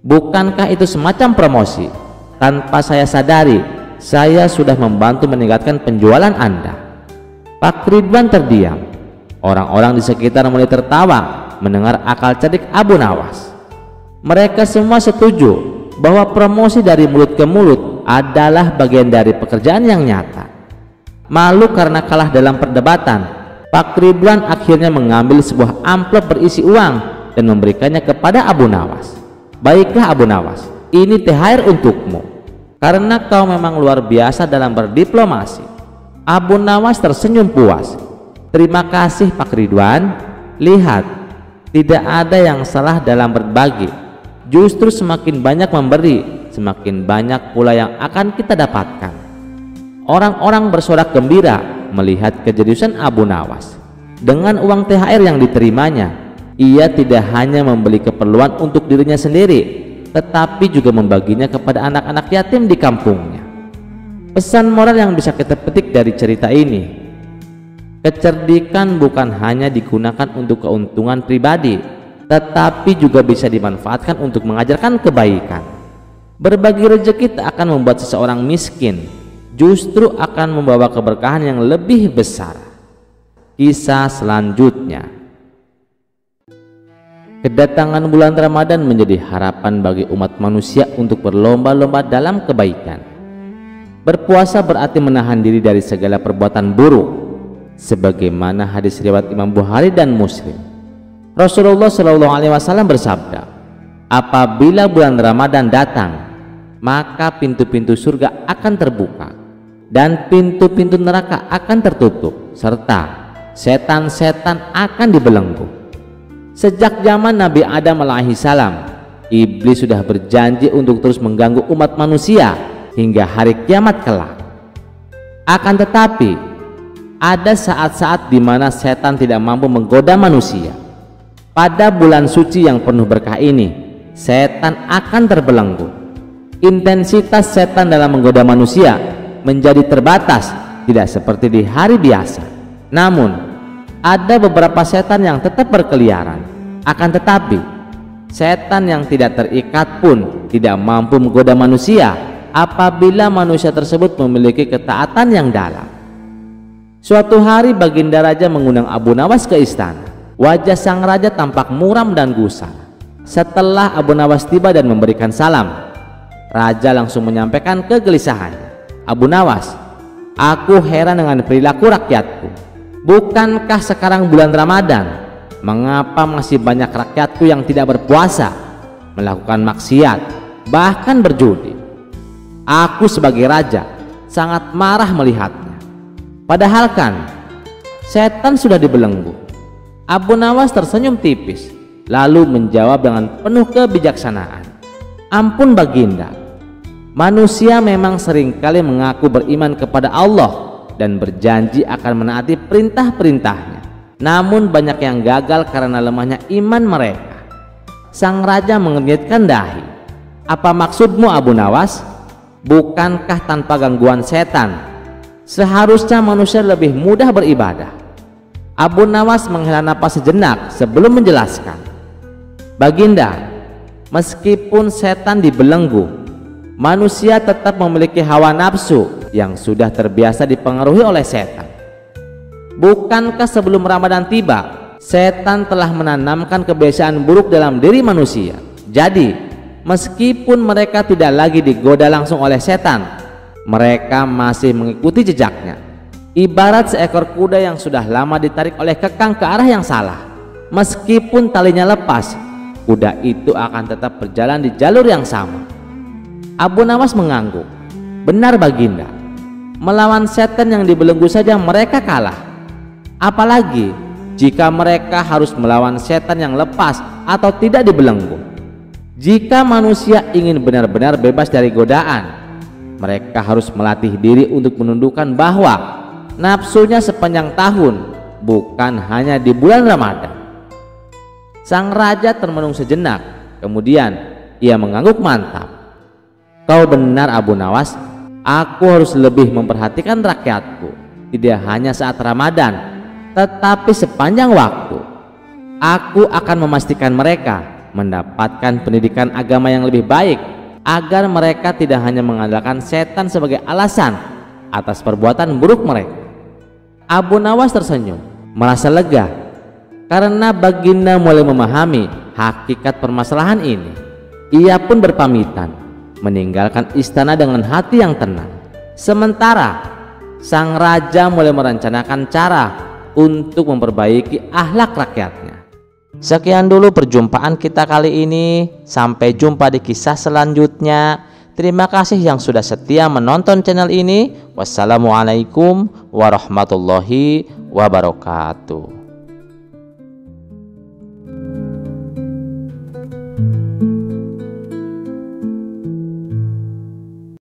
Bukankah itu semacam promosi? Tanpa saya sadari, saya sudah membantu meningkatkan penjualan Anda." Pak Ridwan terdiam. Orang-orang di sekitar mulai tertawa mendengar akal cerdik Abu Nawas. Mereka semua setuju bahwa promosi dari mulut ke mulut adalah bagian dari pekerjaan yang nyata. Malu karena kalah dalam perdebatan, Pak Ridwan akhirnya mengambil sebuah amplop berisi uang dan memberikannya kepada Abu Nawas. "Baiklah Abu Nawas, ini THR untukmu. Karena kau memang luar biasa dalam berdiplomasi." Abu Nawas tersenyum puas. "Terima kasih Pak Ridwan. Lihat, tidak ada yang salah dalam berbagi. Justru semakin banyak memberi, semakin banyak pula yang akan kita dapatkan." Orang-orang bersorak gembira melihat kejeniusan Abu Nawas. Dengan uang THR yang diterimanya, ia tidak hanya membeli keperluan untuk dirinya sendiri, tetapi juga membaginya kepada anak-anak yatim di kampungnya. Pesan moral yang bisa kita petik dari cerita ini: kecerdikan bukan hanya digunakan untuk keuntungan pribadi, tetapi juga bisa dimanfaatkan untuk mengajarkan kebaikan. Berbagi rezeki tak akan membuat seseorang miskin, justru akan membawa keberkahan yang lebih besar. Kisah selanjutnya. Kedatangan bulan Ramadan menjadi harapan bagi umat manusia untuk berlomba-lomba dalam kebaikan. Berpuasa berarti menahan diri dari segala perbuatan buruk, sebagaimana hadis riwayat Imam Bukhari dan Muslim. Rasulullah SAW bersabda, apabila bulan Ramadan datang, maka pintu-pintu surga akan terbuka dan pintu-pintu neraka akan tertutup, serta setan-setan akan dibelenggu. Sejak zaman Nabi Adam alaihissalam, iblis sudah berjanji untuk terus mengganggu umat manusia hingga hari kiamat kelak. Akan tetapi, ada saat-saat di mana setan tidak mampu menggoda manusia. Pada bulan suci yang penuh berkah ini, setan akan terbelenggu. Intensitas setan dalam menggoda manusia menjadi terbatas, tidak seperti di hari biasa. Namun, ada beberapa setan yang tetap berkeliaran. Akan tetapi, setan yang tidak terikat pun tidak mampu menggoda manusia apabila manusia tersebut memiliki ketaatan yang dalam. Suatu hari Baginda Raja mengundang Abu Nawas ke istana. Wajah sang raja tampak muram dan gusar. Setelah Abu Nawas tiba dan memberikan salam, raja langsung menyampaikan kegelisahannya. Abu Nawas, aku heran dengan perilaku rakyatku. Bukankah sekarang bulan Ramadan? Mengapa masih banyak rakyatku yang tidak berpuasa, melakukan maksiat, bahkan berjudi? Aku sebagai raja sangat marah melihatnya. Padahal kan setan sudah dibelenggu. Abu Nawas tersenyum tipis, lalu menjawab dengan penuh kebijaksanaan, ampun Baginda, manusia memang seringkali mengaku beriman kepada Allah dan berjanji akan menaati perintah-perintahnya, namun banyak yang gagal karena lemahnya iman mereka. Sang raja mengernyitkan dahi. Apa maksudmu Abu Nawas? Bukankah tanpa gangguan setan seharusnya manusia lebih mudah beribadah? Abu Nawas menghela napas sejenak sebelum menjelaskan, Baginda, meskipun setan dibelenggu, manusia tetap memiliki hawa nafsu yang sudah terbiasa dipengaruhi oleh setan. Bukankah sebelum Ramadan tiba, setan telah menanamkan kebiasaan buruk dalam diri manusia? Jadi, meskipun mereka tidak lagi digoda langsung oleh setan, mereka masih mengikuti jejaknya. Ibarat seekor kuda yang sudah lama ditarik oleh kekang ke arah yang salah. Meskipun talinya lepas, kuda itu akan tetap berjalan di jalur yang sama. Abu Nawas mengangguk. Benar Baginda, melawan setan yang dibelenggu saja mereka kalah, apalagi jika mereka harus melawan setan yang lepas atau tidak dibelenggu. Jika manusia ingin benar-benar bebas dari godaan, mereka harus melatih diri untuk menundukkan bahwa nafsunya sepanjang tahun, bukan hanya di bulan Ramadan. Sang raja termenung sejenak, kemudian ia mengangguk mantap. Kau benar Abu Nawas, aku harus lebih memperhatikan rakyatku, tidak hanya saat Ramadan, tetapi sepanjang waktu. Aku akan memastikan mereka mendapatkan pendidikan agama yang lebih baik, agar mereka tidak hanya mengandalkan setan sebagai alasan atas perbuatan buruk mereka. Abu Nawas tersenyum, merasa lega, karena Baginda mulai memahami hakikat permasalahan ini. Ia pun berpamitan, meninggalkan istana dengan hati yang tenang. Sementara sang raja mulai merencanakan cara untuk memperbaiki akhlak rakyatnya. Sekian dulu perjumpaan kita kali ini. Sampai jumpa di kisah selanjutnya. Terima kasih yang sudah setia menonton channel ini. Wassalamualaikum warahmatullahi wabarakatuh.